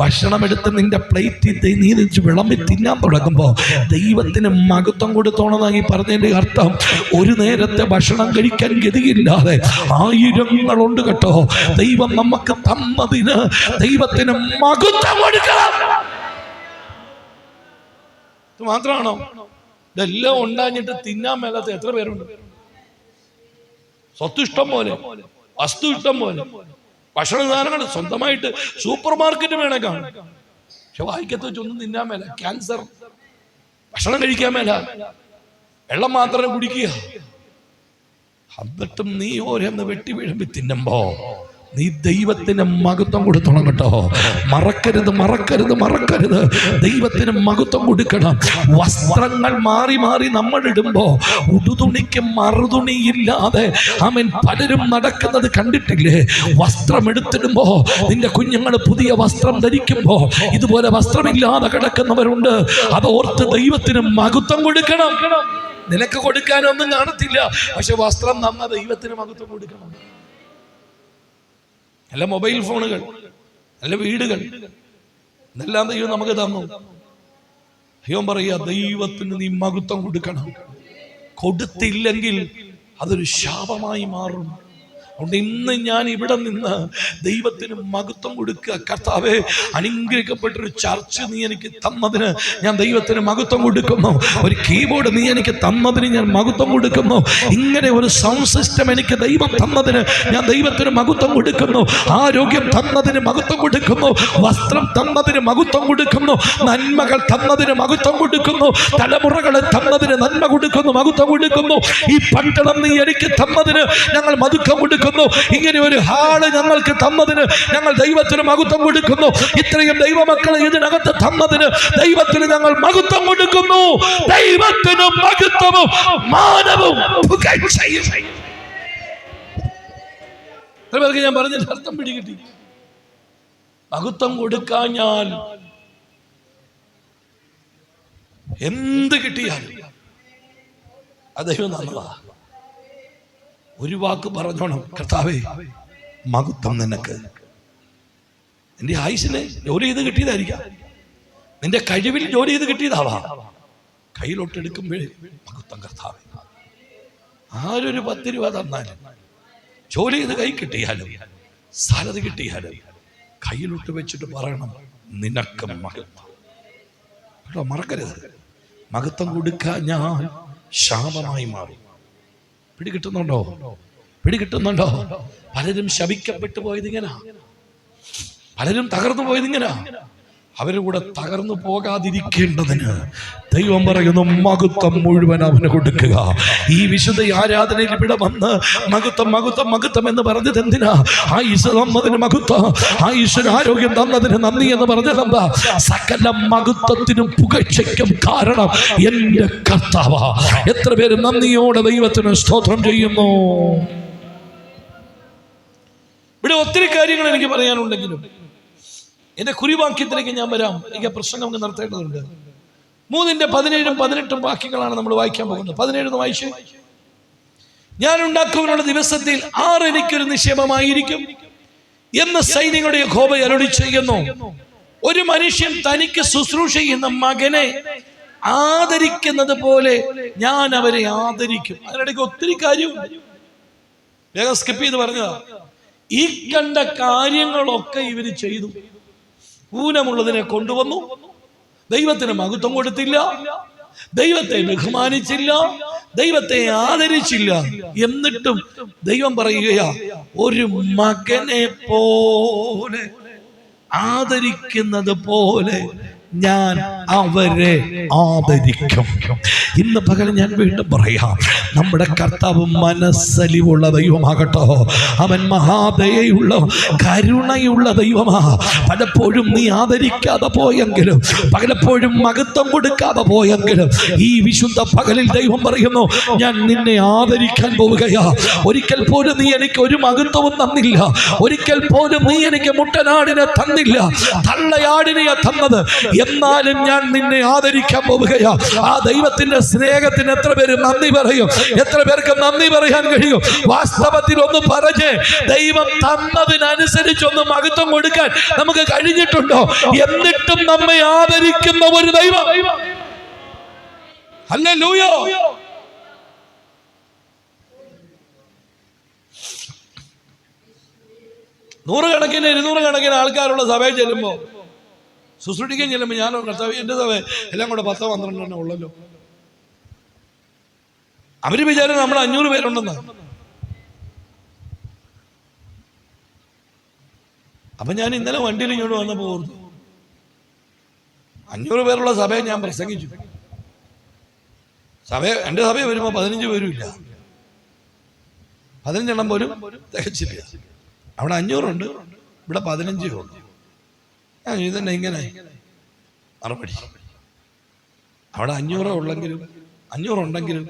S1: ഭക്ഷണം എടുത്ത് നിന്റെ പ്ലേറ്റിൽ നീ വിളമ്പി തിന്നാൻ തുടങ്ങുമ്പോ ദൈവത്തിന് മഹത്വം കൊടുത്തോണെന്നായി പറഞ്ഞതിന്റെ അർത്ഥം ഒരു നേരത്തെ ഭക്ഷണം കഴിക്കാൻ ഗതിയില്ലാതെ ആയിരങ്ങളുണ്ട് കേട്ടോ. ദൈവം നമുക്ക് തന്നതിന് ദൈവത്തിന് മഹത്വം കൊടുക്കണം. ഇത് മാത്രമാണോ? ഇതെല്ലാം ഉണ്ടാഞ്ഞിട്ട് തിന്നാൻ മേലാത്ത എത്ര പേരുണ്ട്? സ്വത്ത് ഇഷ്ടം പോലെ, വസ്തു ഇഷ്ടം പോലെ, ഭക്ഷണ സാധനങ്ങൾ സ്വന്തമായിട്ട് സൂപ്പർ മാർക്കറ്റ് വേണേ കാണും. പക്ഷെ വായിക്കത്ത് വെച്ചൊന്നും തിന്നാൻ മേല. ക്യാൻസർ, ഭക്ഷണം കഴിക്കാൻ മേല, വെള്ളം മാത്രം കുടിക്കുക. എന്നിട്ടും നീ ഓരോന്ന് വെട്ടി വീഴുമ്പി തിന്നുമ്പോ നീ ദൈവത്തിന് മഹത്വം കൊടുത്തോണം കേട്ടോ. മറക്കരുത്, മറക്കരുത്, മറക്കരുത്. ദൈവത്തിന് മഹത്വം കൊടുക്കണം. വസ്ത്രങ്ങൾ മാറി മാറി നമ്മൾ ഇടുമ്പോ ഉടുതുണിക്ക് മറുതുണിയില്ലാതെ പലരും നടക്കുന്നത് കണ്ടിട്ടില്ലേ? വസ്ത്രം എടുത്തിടുമ്പോ നിന്റെ കുഞ്ഞുങ്ങൾ പുതിയ വസ്ത്രം ധരിക്കുമ്പോ ഇതുപോലെ വസ്ത്രമില്ലാതെ കിടക്കുന്നവരുണ്ട്. അതോർത്ത് ദൈവത്തിന് മഹത്വം കൊടുക്കണം. നിനക്ക് കൊടുക്കാനൊന്നും കാണത്തില്ല, പക്ഷെ വസ്ത്രം തന്ന ദൈവത്തിന് മഹത്വം കൊടുക്കണം. നല്ല മൊബൈൽ ഫോണുകൾ, നല്ല വീടുകൾ, ഇതെല്ലാം ദൈവം നമുക്ക് തന്നു. ദൈവം പറയുക, ദൈവത്തിന് നീ മഹത്വം കൊടുക്കണം. കൊടുത്തില്ലെങ്കിൽ അതൊരു ശാപമായി മാറും. അതുകൊണ്ട് ഇന്ന് ഞാൻ ഇവിടെ നിന്ന് ദൈവത്തിന് മഹത്വം കൊടുക്കുക. കർത്താവേ, അനുഗ്രഹിക്കപ്പെട്ടൊരു ചർച്ച് നീ എനിക്ക് തന്നതിന് ഞാൻ ദൈവത്തിന് മഹത്വം കൊടുക്കുന്നു. ഒരു കീബോർഡ് നീ എനിക്ക് തന്നതിന് ഞാൻ മഹത്വം കൊടുക്കുന്നു. ഇങ്ങനെ ഒരു സൗണ്ട് സിസ്റ്റം എനിക്ക് ദൈവം തന്നതിന് ഞാൻ ദൈവത്തിന് മഹത്വം കൊടുക്കുന്നു. ആരോഗ്യം തന്നതിന് മഹത്വം കൊടുക്കുന്നു. വസ്ത്രം തന്നതിന് മഹത്വം കൊടുക്കുന്നു. നന്മകൾ തന്നതിന് മഹത്വം കൊടുക്കുന്നു. തലമുറകളെ തന്നതിന് നന്മ കൊടുക്കുന്നു, മഹത്വം കൊടുക്കുന്നു. ഈ പട്ടണം നീ എനിക്ക് തന്നതിന് ഞങ്ങൾ മഹത്വം കൊടുക്കുന്നു. ഇങ്ങനെ ഒരു ഹാള് ഞങ്ങൾക്ക് തന്നതിന് ഞങ്ങൾ ദൈവത്തിന് മഹത്വം കൊടുക്കുന്നു. ഇത്രയും ദൈവമക്കളെ ഇതിനകത്ത് തന്നതിന് ദൈവത്തിന് ഞങ്ങൾ മഹത്വം കൊടുക്കുന്നു. ദൈവത്തിന് മഹത്വവും മാനവും ഞാൻ പറഞ്ഞതിന്റെ അർത്ഥം പിടികിട്ടി. മഹത്വം കൊടുക്കാൻ ഞാൻ എന്ത് കിട്ടിയാലും അത് ദൈവം തന്നതാ. ഒരു വാക്ക് പറഞ്ഞോണം, കർത്താവേ മഹത്വം നിനക്ക്. നിന്റെ ആയുസിനെ ജോലി ചെയ്ത് കിട്ടിയതായിരിക്കാം, നിന്റെ കഴിവിൽ ജോലി ചെയ്ത് കിട്ടിയതാവാ. കയ്യിലോട്ടെടുക്കുമ്പോഴേ മഹത്വം കർത്താവേ. ആരൊരു 10 രൂപ തന്നാലും, ജോലി ചെയ്ത് കൈ കിട്ടിയാലും, സാലറി കിട്ടിയാലും കയ്യിലോട്ട് വെച്ചിട്ട് പറയണം, നിനക്ക് മഹത്വം. കേട്ടോ, മറക്കരുത്. മഹത്വം കൊടുക്കാൻ ഞാൻ ശാപമായി മാറി. പിടികിട്ടുന്നുണ്ടോ? പിടികിട്ടുന്നുണ്ടോ? പലരും ശപിക്കപ്പെട്ടു പോയതിങ്ങനാ, പലരും തകർന്നു പോയതിങ്ങനാ. അവരുടെ തകർന്നു പോകാതിരിക്കേണ്ടതിന് ദൈവം പറയുന്നു, മഹത്വം മുഴുവൻ അവന് കൊടുക്കുക. ഈ വിശുദ്ധ ആരാധനയിൽ ഇവിടെ വന്ന് മഹത്വം മഹത്വം മഹത്വം എന്ന് പറഞ്ഞത് എന്തിനാ? ആയുസ് തന്നതിന് മഹത്വം, ആയുസ്സിന് ആരോഗ്യം തന്നതിന് നന്ദി എന്ന് പറഞ്ഞത് എന്താ? സകല മഹത്വത്തിനും പുകഴ്ചയ്ക്കും കാരണം എന്റെ കർത്താവാ. എത്ര പേര് നന്ദിയോടെ ദൈവത്തിന് സ്തോത്രം ചെയ്യുന്നു? ഇവിടെ ഒത്തിരി കാര്യങ്ങൾ എനിക്ക് പറയാനുണ്ടെങ്കിലും എന്റെ കുറിവാക്യത്തിലേക്ക് ഞാൻ വരാം. എനിക്ക് പ്രസംഗം നടത്തേണ്ടതുണ്ട്. 3:17-18 വാക്യങ്ങളാണ് നമ്മൾ വായിക്കാൻ പോകുന്നത്. 17 വായിച്ചു. ഞാൻ ഉണ്ടാക്കുവാനുള്ള ദിവസത്തിൽ 6 എനിക്കൊരു നിക്ഷേപമായിരിക്കും എന്ന് സൈന്യങ്ങളുടെ യഹോവ അരുളി ചെയ്യുന്നു. ഒരു മനുഷ്യൻ തനിക്ക് ശുശ്രൂഷ ചെയ്യുന്ന മകനെ ആദരിക്കുന്നത് പോലെ ഞാൻ അവരെ ആദരിക്കും. അതിനിടയ്ക്ക് ഒത്തിരി കാര്യമുണ്ട്, വേഗം സ്കിപ്പ് ചെയ്ത് പറഞ്ഞതാ. ഈ കണ്ട കാര്യങ്ങളൊക്കെ ഇവര് ചെയ്തു. ഊനമുള്ളതിനെ കൊണ്ടുവന്നു, ദൈവത്തിന് മഹത്വം കൊടുത്തില്ല, ദൈവത്തെ ബഹുമാനിച്ചില്ല, ദൈവത്തെ ആദരിച്ചില്ല. എന്നിട്ടും ദൈവം പറയുകയാ, ഒരു മകനെ പോലെ ആദരിക്കുന്നത് പോലെ ഞാൻ അവരെ ആദരിക്കും. ഇന്ന് പകൽ ഞാൻ വീണ്ടും പറയാം, നമ്മുടെ കർത്താവ് മനസ്സലിവുള്ള ദൈവമാകട്ടോ. അവൻ മഹാദയുള്ള കരുണയുള്ള ദൈവമാ. പലപ്പോഴും നീ ആദരിക്കാതെ പോയെങ്കിലും, പലപ്പോഴും മഹത്വം കൊടുക്കാതെ പോയെങ്കിലും, ഈ വിശുദ്ധ പകലിൽ ദൈവം പറയുന്നു, ഞാൻ നിന്നെ ആദരിക്കാൻ പോവുകയാ. ഒരിക്കൽ പോലും നീ എനിക്ക് ഒരു മഹത്വവും തന്നില്ല, ഒരിക്കൽ പോലും നീ എനിക്ക് മുട്ടനാടിനെ തന്നില്ല, തള്ളയാടിനെയാ തന്നത്. എന്നാലും ഞാൻ നിന്നെ ആദരിക്കാൻ പോവുകയാ. ആ ദൈവത്തിന്റെ സ്നേഹത്തിന് എത്ര പേര് നന്ദി പറയും? എത്ര പേർക്ക് നന്ദി പറയാൻ കഴിയും? വാസ്തവത്തിൽ ഒന്ന് പറഞ്ഞ്, ദൈവം തന്നതിനനുസരിച്ചൊന്ന് മഹത്വം കൊടുക്കാൻ നമുക്ക് കഴിഞ്ഞിട്ടുണ്ടോ? എന്നിട്ടും നമ്മെ ആദരിക്കുന്ന ഒരു ദൈവം. ഹല്ലേലൂയ. നൂറുകണക്കിന് 200 കണക്കിന് ആൾക്കാരുള്ള സഭയിൽ ചെല്ലുമ്പോൾ, ശുശ്രൂഷിക്കാൻ ചെല്ലുമ്പോൾ ഞാനോ കർത്താവ്, എൻ്റെ സഭ എല്ലാം കൂടെ 10-12 ഉള്ളല്ലോ. അവര് വിചാരം നമ്മൾ 500 പേരുണ്ടെന്നാ. അപ്പൊ ഞാൻ ഇന്നലെ വണ്ടിയിൽ ഇങ്ങോട്ട് വന്നപ്പോൾ ഓർത്തു, 500 പേരുള്ള സഭയെ ഞാൻ പ്രസംഗിച്ചു. എൻ്റെ സഭയെ വരുമ്പോൾ 15 പേരും ഇല്ല, 15 എണ്ണം പോലും തികച്ചില്ല. അവിടെ 500 ഉണ്ട്, ഇവിടെ 15 ഉള്ളു. ഞാൻ ഇതന്നെ ഇങ്ങനെ മറുപടി. അവിടെ 500 ഉണ്ടെങ്കിലും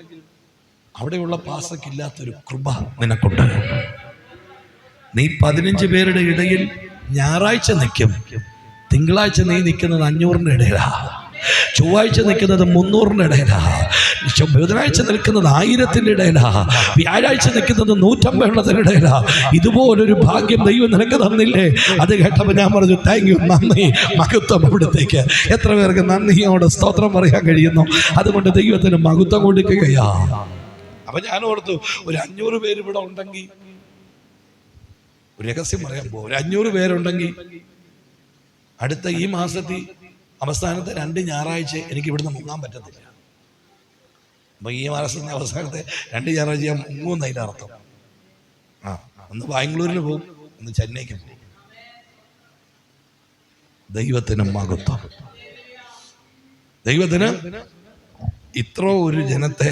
S1: അവിടെയുള്ള പാസക്കില്ലാത്തൊരു കൃപ നിനക്കുണ്ട്. നീ 15 പേരുടെ ഇടയിൽ ഞായറാഴ്ച നിൽക്കും, തിങ്കളാഴ്ച നീ നിൽക്കുന്നത് 500-ന്റെ ഇടയിലാ, ചൊവ്വാഴ്ച നിൽക്കുന്നത് 300-ന്റെ ഇടയിലാ, ബുധനാഴ്ച നിൽക്കുന്നത് 1000-ന്റെ ഇടയിലാ, വ്യാഴാഴ്ച നിൽക്കുന്നത് 150 ഇടയിലാ. ഇതുപോലൊരു ഭാഗ്യം ദൈവം നിനക്ക് തന്നില്ലേ? അത് കേട്ടപ്പോൾ ഞാൻ പറഞ്ഞു, താങ്ക് യു, നന്ദി, മഹത്വം അവിടുത്തേക്ക്. എത്ര പേർക്ക് നന്ദിയോടെ സ്തോത്രം പറയാൻ കഴിയുന്നു? അതുകൊണ്ട് ദൈവത്തിന് മഹത്വം കൊടുക്കുകയാ. അപ്പൊ ഞാൻ ഓർത്തു, ഒരു 500 പേര് ഇവിടെ ഉണ്ടെങ്കിൽ, ഒരു രഹസ്യം പറയാൻ പോകും, ഒരു 500 പേരുണ്ടെങ്കിൽ അടുത്ത ഈ മാസത്തിൽ അവസാനത്തെ 2 ഞായറാഴ്ച എനിക്ക് ഇവിടുന്ന് മുങ്ങാൻ പറ്റത്തില്ല. അപ്പൊ ഈ മാസത്തിന്റെ അവസാനത്തെ 2 ഞായറാഴ്ച ഞാൻ മുങ്ങുന്നതിൻ്റെ അർത്ഥം. ഒന്ന് ബാംഗ്ലൂരിൽ പോകും, ഒന്ന് ചെന്നൈക്ക് പോകും. ദൈവത്തിന് മഹത്വം. ദൈവത്തിന് ഇത്ര ഒരു ജനത്തെ,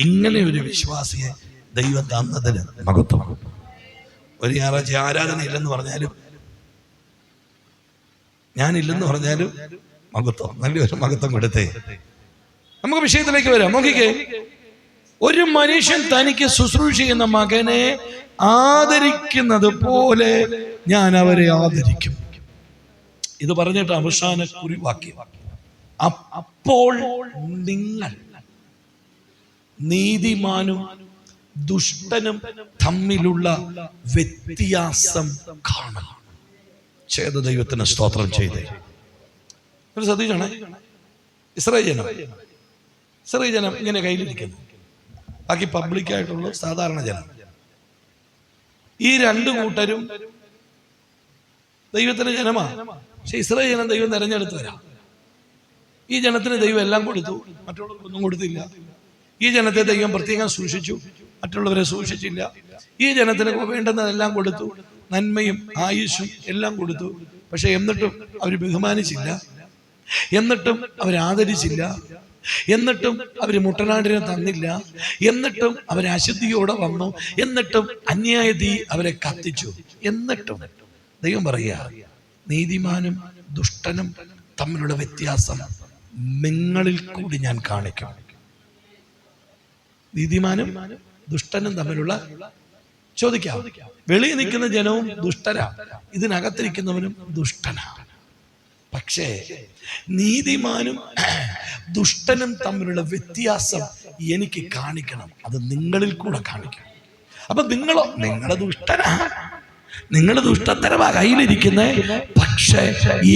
S1: ഇങ്ങനെ ഒരു വിശ്വാസിയെ ദൈവം തന്നതിന് മഹത്വം. ഒരു ഞായറാഴ്ച ആരാധന ഇല്ലെന്ന് പറഞ്ഞാലും, ഞാനില്ലെന്ന് പറഞ്ഞാലും മഹത്വം, നല്ലൊരു മഹത്വം കൊടുത്തേ. നമുക്ക് വിഷയത്തിലേക്ക് വരാം. നോക്കിക്കേ, ഒരു മനുഷ്യൻ തനിക്ക് ശുശ്രൂഷ ചെയ്യുന്ന മകനെ ആദരിക്കുന്നത് പോലെ ഞാൻ അവരെ ആദരിക്കും. ഇത് പറഞ്ഞിട്ട് അവസാന കുറിവാക്യം, അപ്പോൾ നിങ്ങൾ നീതിമാനും ദുഷ്ടനും തമ്മിലുള്ള വ്യത്യാസം കാണാം. ചെയ്ത ദൈവത്തിന് സ്തോത്രം ചെയ്തേ. ഒരു ശ്രദ്ധിച്ചാണ്, ഇസ്രായേൽ ജനം ഇങ്ങനെ കയ്യിലിരിക്കുന്നു, ബാക്കി പബ്ലിക്കായിട്ടുള്ള സാധാരണ ജനം. ഈ 2 കൂട്ടരും ദൈവത്തിന്റെ ജനമാണ്. പക്ഷെ ഇസ്രായേൽ ജനം ദൈവം തെരഞ്ഞെടുത്ത് വരാം. ഈ ജനത്തിന് ദൈവം എല്ലാം കൊടുത്തു, മറ്റുള്ളവർക്കൊന്നും കൊടുത്തില്ല. ഈ ജനത്തെ ദൈവം പ്രത്യേകം സൂക്ഷിച്ചു, മറ്റുള്ളവരെ സൂക്ഷിച്ചില്ല. ഈ ജനത്തിന് വേണ്ടുന്നതെല്ലാം കൊടുത്തു, നന്മയും ആയുസ്സും എല്ലാം കൊടുത്തു. പക്ഷെ എന്നിട്ടും അവർ ബഹുമാനിച്ചില്ല, എന്നിട്ടും അവരാദരിച്ചില്ല, എന്നിട്ടും അവർ മുട്ടനാടിനെ തന്നില്ല, എന്നിട്ടും അവർ അശുദ്ധിയോടെ വന്നു, എന്നിട്ടും അന്യായ തീ അവരെ കത്തിച്ചു. എന്നിട്ടും ദൈവം പറയുക, നീതിമാനും ദുഷ്ടനും തമ്മിലുള്ള വ്യത്യാസം നിങ്ങളിൽ കൂടി ഞാൻ കാണിക്കും. നീതിമാനും ദുഷ്ടനും തമ്മിലുള്ള, ചോദിക്കാം, വെളിയിൽ നിൽക്കുന്ന ജനവും ദുഷ്ടരാ, ഇതിനകത്തിരിക്കുന്നവനും ദുഷ്ടനാണ്. പക്ഷേ നീതിമാനും ദുഷ്ടനും തമ്മിലുള്ള വ്യത്യാസം എനിക്ക് കാണിക്കണം, അത് നിങ്ങളിൽ കൂടെ കാണിക്കണം. അപ്പൊ നിങ്ങളുടെ ദുഷ്ടനാ, നിങ്ങളുടെ ദുഷ്ടത്തരവാ കയ്യിലിരിക്കുന്നേ. പക്ഷേ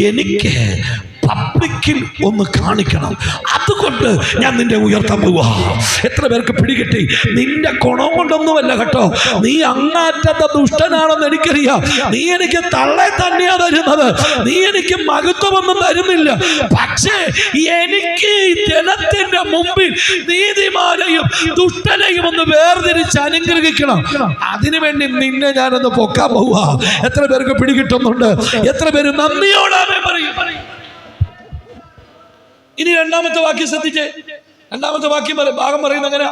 S1: എനിക്ക് പബ്ലിക്കിൽ ഒന്ന് കാണിക്കണം, അതുകൊണ്ട് ഞാൻ നിന്നെ ഉയർത്താൻ പോവാ. എത്ര പേർക്ക് പിടികിട്ടി? നിന്റെ ഗുണം കൊണ്ടൊന്നുമല്ല കേട്ടോ, നീ അങ്ങാറ്റത്തെ ദുഷ്ടനാണെന്ന് എനിക്കറിയാം. നീ എനിക്ക് തള്ളെ തന്നെയാ തരുന്നത്, നീ എനിക്ക് മഹത്വമൊന്നും തരുന്നില്ല. പക്ഷേ എനിക്ക് ജനത്തിന്റെ മുമ്പിൽ നീതിമാനെയും ദുഷ്ടനെയും ഒന്ന് വേർതിരിച്ച് അനുഗ്രഹിക്കണം. അതിനുവേണ്ടി നിന്നെ ഞാനൊന്ന് പൊക്കാൻ പോവാ. എത്ര പേർക്ക് പിടികിട്ടുന്നുണ്ട്? എത്ര പേര് നന്ദിയോടാമേ പറയും? ഇനി 2ാമത്തെ വാക്യം ശ്രദ്ധിച്ചേ. 2ാമത്തെ വാക്യം ഭാഗം പറയുന്ന അങ്ങനെ,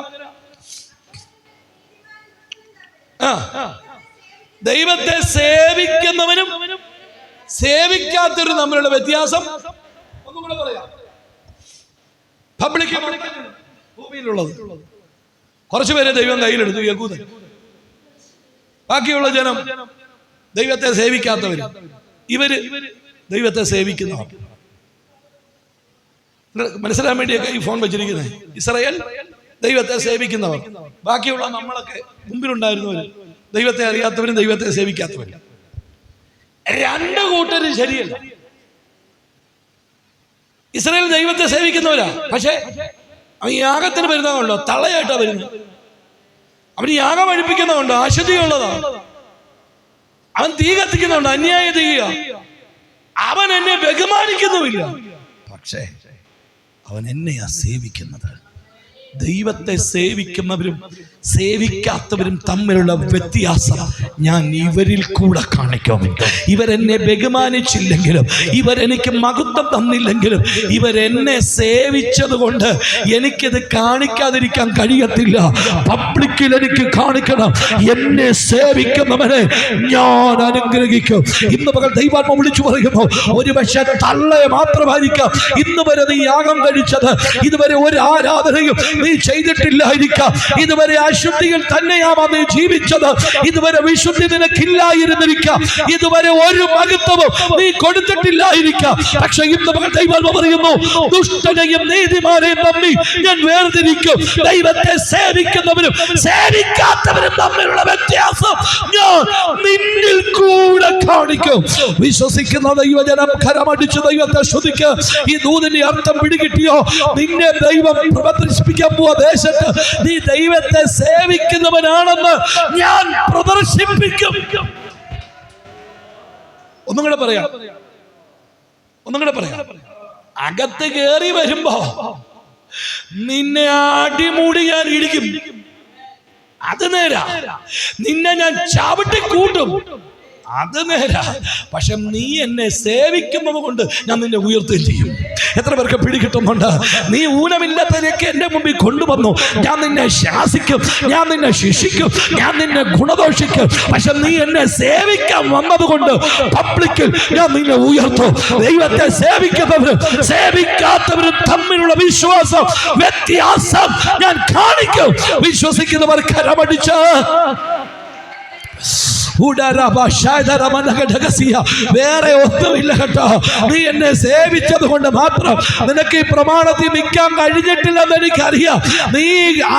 S1: ദൈവത്തെ സേവിക്കുന്നവനും സേവിക്കാത്തവരും തമ്മിലുള്ള വ്യത്യാസം ഒന്നും കൂടെ പറയാം. പബ്ലിക് ഭൂമിയിലുള്ളത് കുറച്ചു പേരെ ദൈവം കയ്യിലെടുത്തു, യഹൂദൻ. ബാക്കിയുള്ള ജനം ദൈവത്തെ സേവിക്കാത്തവര്, ഇവര് ദൈവത്തെ സേവിക്കുന്നവർ. മനസ്സിലാൻ വേണ്ടിയൊക്കെ ഈ ഫോൺ വെച്ചിരിക്കുന്നത്. ഇസ്രായേൽ ദൈവത്തെ സേവിക്കുന്നവർ, ബാക്കിയുള്ള നമ്മളൊക്കെ മുമ്പിലുണ്ടായിരുന്നവർ ദൈവത്തെ അറിയാത്തവരും ദൈവത്തെ സേവിക്കാത്തവരും. രണ്ട് കൂട്ടരും ശരിയല്ല. ഇസ്രായേൽ ദൈവത്തെ സേവിക്കുന്നവരാ, പക്ഷെ അവൻ യാഗത്തിന് വരുന്നതുകൊണ്ടോ തള്ളയായിട്ടാ വരുന്നത്. അവന് യാഗം അഴിപ്പിക്കുന്നതുകൊണ്ടോ അശുദ്ധിയുള്ളതാണ്. അവൻ തീ കത്തിക്കുന്നുണ്ട്, അന്യായ തീയ. അവൻ എന്നെ ബഹുമാനിക്കുന്നുമില്ല, പക്ഷേ അവൻ എന്നെയാ സേവിക്കുന്നത്. ദൈവത്തെ സേവിക്കുന്നവരും സേവിക്കാത്തവരും തമ്മിലുള്ള വ്യത്യാസം ഞാൻ ഇവരിൽ കൂടെ കാണിക്കും. ഇവരെന്നെ ബഹുമാനിച്ചില്ലെങ്കിലും, ഇവരെനിക്ക് മഹത്വം തന്നില്ലെങ്കിലും, ഇവരെന്നെ സേവിച്ചത് കൊണ്ട് എനിക്കിത് കാണിക്കാതിരിക്കാൻ കഴിയത്തില്ല. പബ്ലിക്കിൽ എനിക്ക് കാണിക്കണം. എന്നെ സേവിക്കുന്നവരെ ഞാൻ അനുഗ്രഹിക്കും. ഇന്ന് പകൽ ദൈവാത്മ വിളിച്ചു പറയുന്നു, ഒരു പക്ഷേ തള്ളയെ മാത്രമായിരിക്കാം ഇന്ന് വരെ നീ യാഗം കഴിച്ചത്. ഇതുവരെ ഒരു ആരാധനയും നീ ചെയ്തിട്ടില്ലായിരിക്കാം. ഇതുവരെ അശുദ്ധിയിൽ തന്നെയാവാ നീ ജീവിച്ചത്. ഇതുവരെ വിശുദ്ധി നിനക്കില്ലായിരുന്നിരിക്കാം. ഇതുവരെ ഒരു മഹത്വവും നീ കൊടുത്തിട്ടില്ലായിരിക്കാം. പക്ഷെ ഇന്ന് മകൾ ദൈവം പറയുന്നു, ദുഷ്ടനെയും നീതിമാനെയും തമ്മിൽ ഞാൻ വേർതിരിക്കും. ദൈവത്തെ സേവിക്കുന്നവരും സേവിക്കാത്തവരും തമ്മിലുള്ള വ്യത്യാസം ഞാൻ നിന്നിൽ കൂടെ കാണിക്കും. വിശ്വസിക്കുന്ന ദൈവജനം കരമടിച്ച് ദൈവത്തെ സ്തുതിക്ക്. ഈ ദൂതിന്റെ അർത്ഥം പിടികിട്ടിയോ? നിന്നെ ദൈവം പ്രദർശിപ്പിക്കാൻ പോവാ ദേശത്ത് നീ ദൈവത്തെ സേവിക്കുന്നവനാണെന്ന് ഞാൻ പ്രദർശിപ്പിക്കും. ഒന്നും കൂടെ പറയാം. അകത്ത് കയറി വരുമ്പോ നിന്നെ അടിമുടി ഞാൻ ഇടിക്കും. അത് നേരാ. നിന്നെ ഞാൻ ചവിട്ടി കൂട്ടും. അത് നേരാ. പക്ഷെ നീ എന്നെ സേവിക്കുന്നത് കൊണ്ട് ഞാൻ നിന്നെ ഉയർത്തുകയും ചെയ്യും. എത്ര പേർക്ക് പിടികിട്ടുന്നുണ്ട്? നീ ഊനമില്ലാത്തതിനൊക്കെ എന്റെ മുമ്പിൽ കൊണ്ടുവന്നു. ഞാൻ നിന്നെ ശാസിക്കും, ഞാൻ നിന്നെ ശിക്ഷിക്കും, ഞാൻ നിന്നെ ഗുണദോഷിക്കും. പക്ഷെ നീ എന്നെ സേവിക്കാൻ വന്നത് കൊണ്ട് പബ്ലിക്കിൽ ഞാൻ നിന്നെ ഉയർത്തും. ദൈവത്തെ സേവിക്കുന്നവരും സേവിക്കാത്തവരും തമ്മിലുള്ള വിശ്വാസം വ്യത്യാസം ഞാൻ കാണിക്കും. വിശ്വസിക്കുന്നവർ കരമടിച്ച് വേറെ ഒന്നുമില്ല കേട്ടോ. നീ എന്നെ സേവിച്ചത് കൊണ്ട് മാത്രം നിനക്ക് ഈ പ്രമാണത്തിൽ നിൽക്കാൻ കഴിഞ്ഞിട്ടില്ലെന്ന് എനിക്കറിയാം. നീ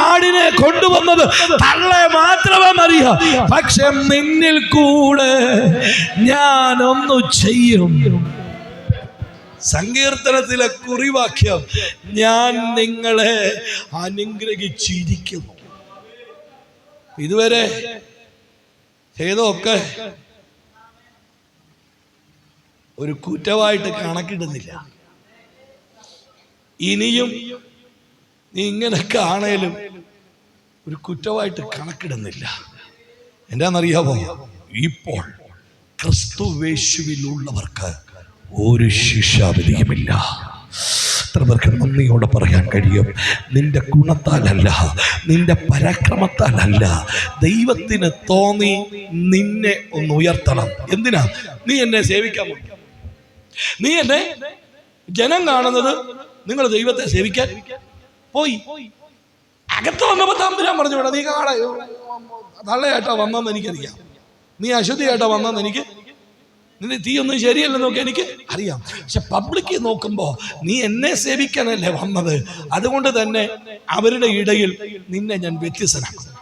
S1: ആടിനെ കൊണ്ടുവന്നത് തള്ളെ മാത്രമെന്നറിയാം. പക്ഷെ നിന്നിൽ കൂടെ ഞാനൊന്നു ചെയ്യും. സങ്കീർത്തനത്തിലെ കുറിവാക്യം, ഞാൻ നിങ്ങളെ അനുഗ്രഹിച്ചിരിക്കുന്നു. ഇതുവരെ ചെയ്തൊക്കെ ഒരു കുറ്റമായിട്ട് കണക്കിടുന്നില്ല. ഇനിയും നീ ഇങ്ങനെ കാണലും ഒരു കുറ്റമായിട്ട് കണക്കിടുന്നില്ല. എന്താണെന്നറിയാമോ? ഇപ്പോൾ ക്രിസ്തുവേശുവിലുള്ളവർക്ക് ഒരു ശിക്ഷാവിധിയുമില്ല. എത്ര പേർക്ക് നന്ദിയോടെ പറയാൻ കഴിയും? നിന്റെ ഗുണത്താലല്ല, നിന്റെ പരാക്രമത്താലല്ല, ദൈവത്തിന് തോന്നി നിന്നെ ഒന്ന് ഉയർത്തണം. എന്തിനാ? നീ എന്നെ സേവിക്കാൻ, നീ എന്നെ ജനം കാണുന്നത് നിങ്ങൾ ദൈവത്തെ സേവിക്കാൻ പോയി. അകത്ത് വന്നപ്പോ തമ്പുരാൻ പറഞ്ഞു വിടാം, നീ തള്ളയായിട്ടാ വന്നെന്ന് എനിക്കറിയാം, നീ അശുദ്ധിയായിട്ടാ വന്നെന്ന് എനിക്ക്, നിന്റെ തീ ഒന്നും ശരിയല്ലെന്നൊക്കെ എനിക്ക് അറിയാം. പക്ഷെ പബ്ലിക്കിൽ നോക്കുമ്പോ നീ എന്നെ സേവിക്കാനല്ലേ വന്നത്. അതുകൊണ്ട് തന്നെ അവരുടെ ഇടയിൽ നിന്നെ ഞാൻ വ്യത്യസ്തനാക്കും.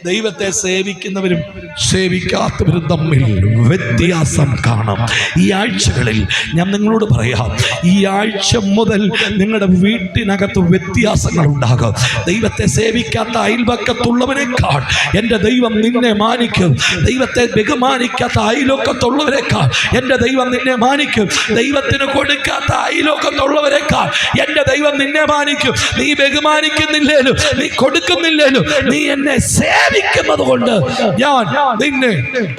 S1: ദൈവത്തെ സേവിക്കുന്നവരും സേവിക്കാത്തവരും തമ്മിൽ വ്യത്യാസം കാണാം. ഈ ആഴ്ചകളിൽ ഞാൻ നിങ്ങളോട് പറയാം, ഈ ആഴ്ച മുതൽ നിങ്ങളുടെ വീട്ടിനകത്ത് വ്യത്യാസങ്ങൾ ഉണ്ടാകും. ദൈവത്തെ സേവിക്കാത്ത അയൽപക്കത്തുള്ളവരെക്കാൾ എൻ്റെ ദൈവം നിന്നെ മാനിക്കും. ദൈവത്തെ ബഹുമാനിക്കാത്ത അയൽപക്കത്തുള്ളവരെക്കാൾ എൻ്റെ ദൈവം നിന്നെ മാനിക്കും. ദൈവത്തിന് കൊടുക്കാത്ത അയൽപക്കത്തുള്ളവരെക്കാൾ എൻ്റെ ദൈവം നിന്നെ മാനിക്കും. നീ ബഹുമാനിക്കുന്നില്ലേലും, നീ കൊടുക്കുന്നില്ലേലും, നീ എന്നെ സേവിക്കുന്നത് കൊണ്ട് ഞാൻ നിന്നെ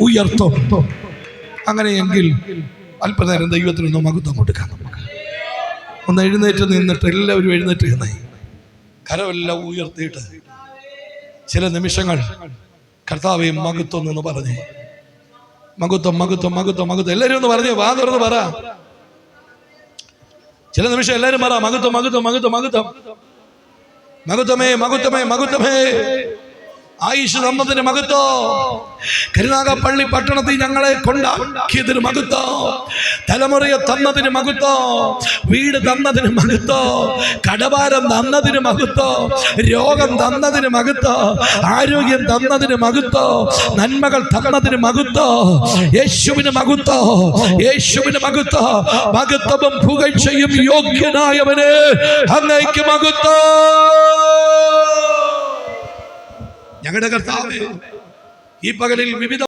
S1: ഉയർത്തും. അങ്ങനെയെങ്കിൽ അല്പനേരം ദൈവത്തിനൊന്ന് മഹത്വം കൊടുക്കാം. നമുക്ക് ഒന്ന് എഴുന്നേറ്റ് നിന്നിട്ട് എല്ലാവരും എഴുന്നേറ്റ് നിന്നേ, കരമെല്ലാം ഉയർത്തിയിട്ട് ചില നിമിഷങ്ങൾ കർത്താവേ മഹത്വം എന്ന് പറഞ്ഞേ. മഹത്വം മഹത്വം മഹത്വം മഹത്വം എല്ലാവരും ഒന്ന് പറഞ്ഞേ, വാ തുറന്ന് പറ. ചില നിമിഷം എല്ലാവരും പറ, മഹത്വം മഹത്വം മഹത്വം മഹത്വം മഹത്വം മഹത്വമേ മഹത്വമേ മഹത്വമേ. ആയുഷ് തന്നതിന് മഹത്വം, കരുനാഗപ്പള്ളി പട്ടണത്തിൽ ഞങ്ങളെ കൊണ്ടാക്കിയതിന് മഹത്വം, തലമുറയെ തന്നതിന് മഹത്വം, വീട് തന്നതിന് മഹത്വം, കടഭാരം തന്നതിന് മഹത്വം, രോഗം തന്നതിന് മഹത്വം, ആരോഗ്യം തന്നതിന് മഹത്വം, നന്മകൾ തന്നതിന് മഹത്വം. യേശുവിന് മഹത്വം, യേശുവിന് മഹത്വം. മഹത്വവും പുകഴ്ചയും യോഗ്യനായവന് അങ്ങേക്ക് മഹത്വം. ഞങ്ങളുടെ കർത്താവേ, ഈ പകലിൽ വിവിധ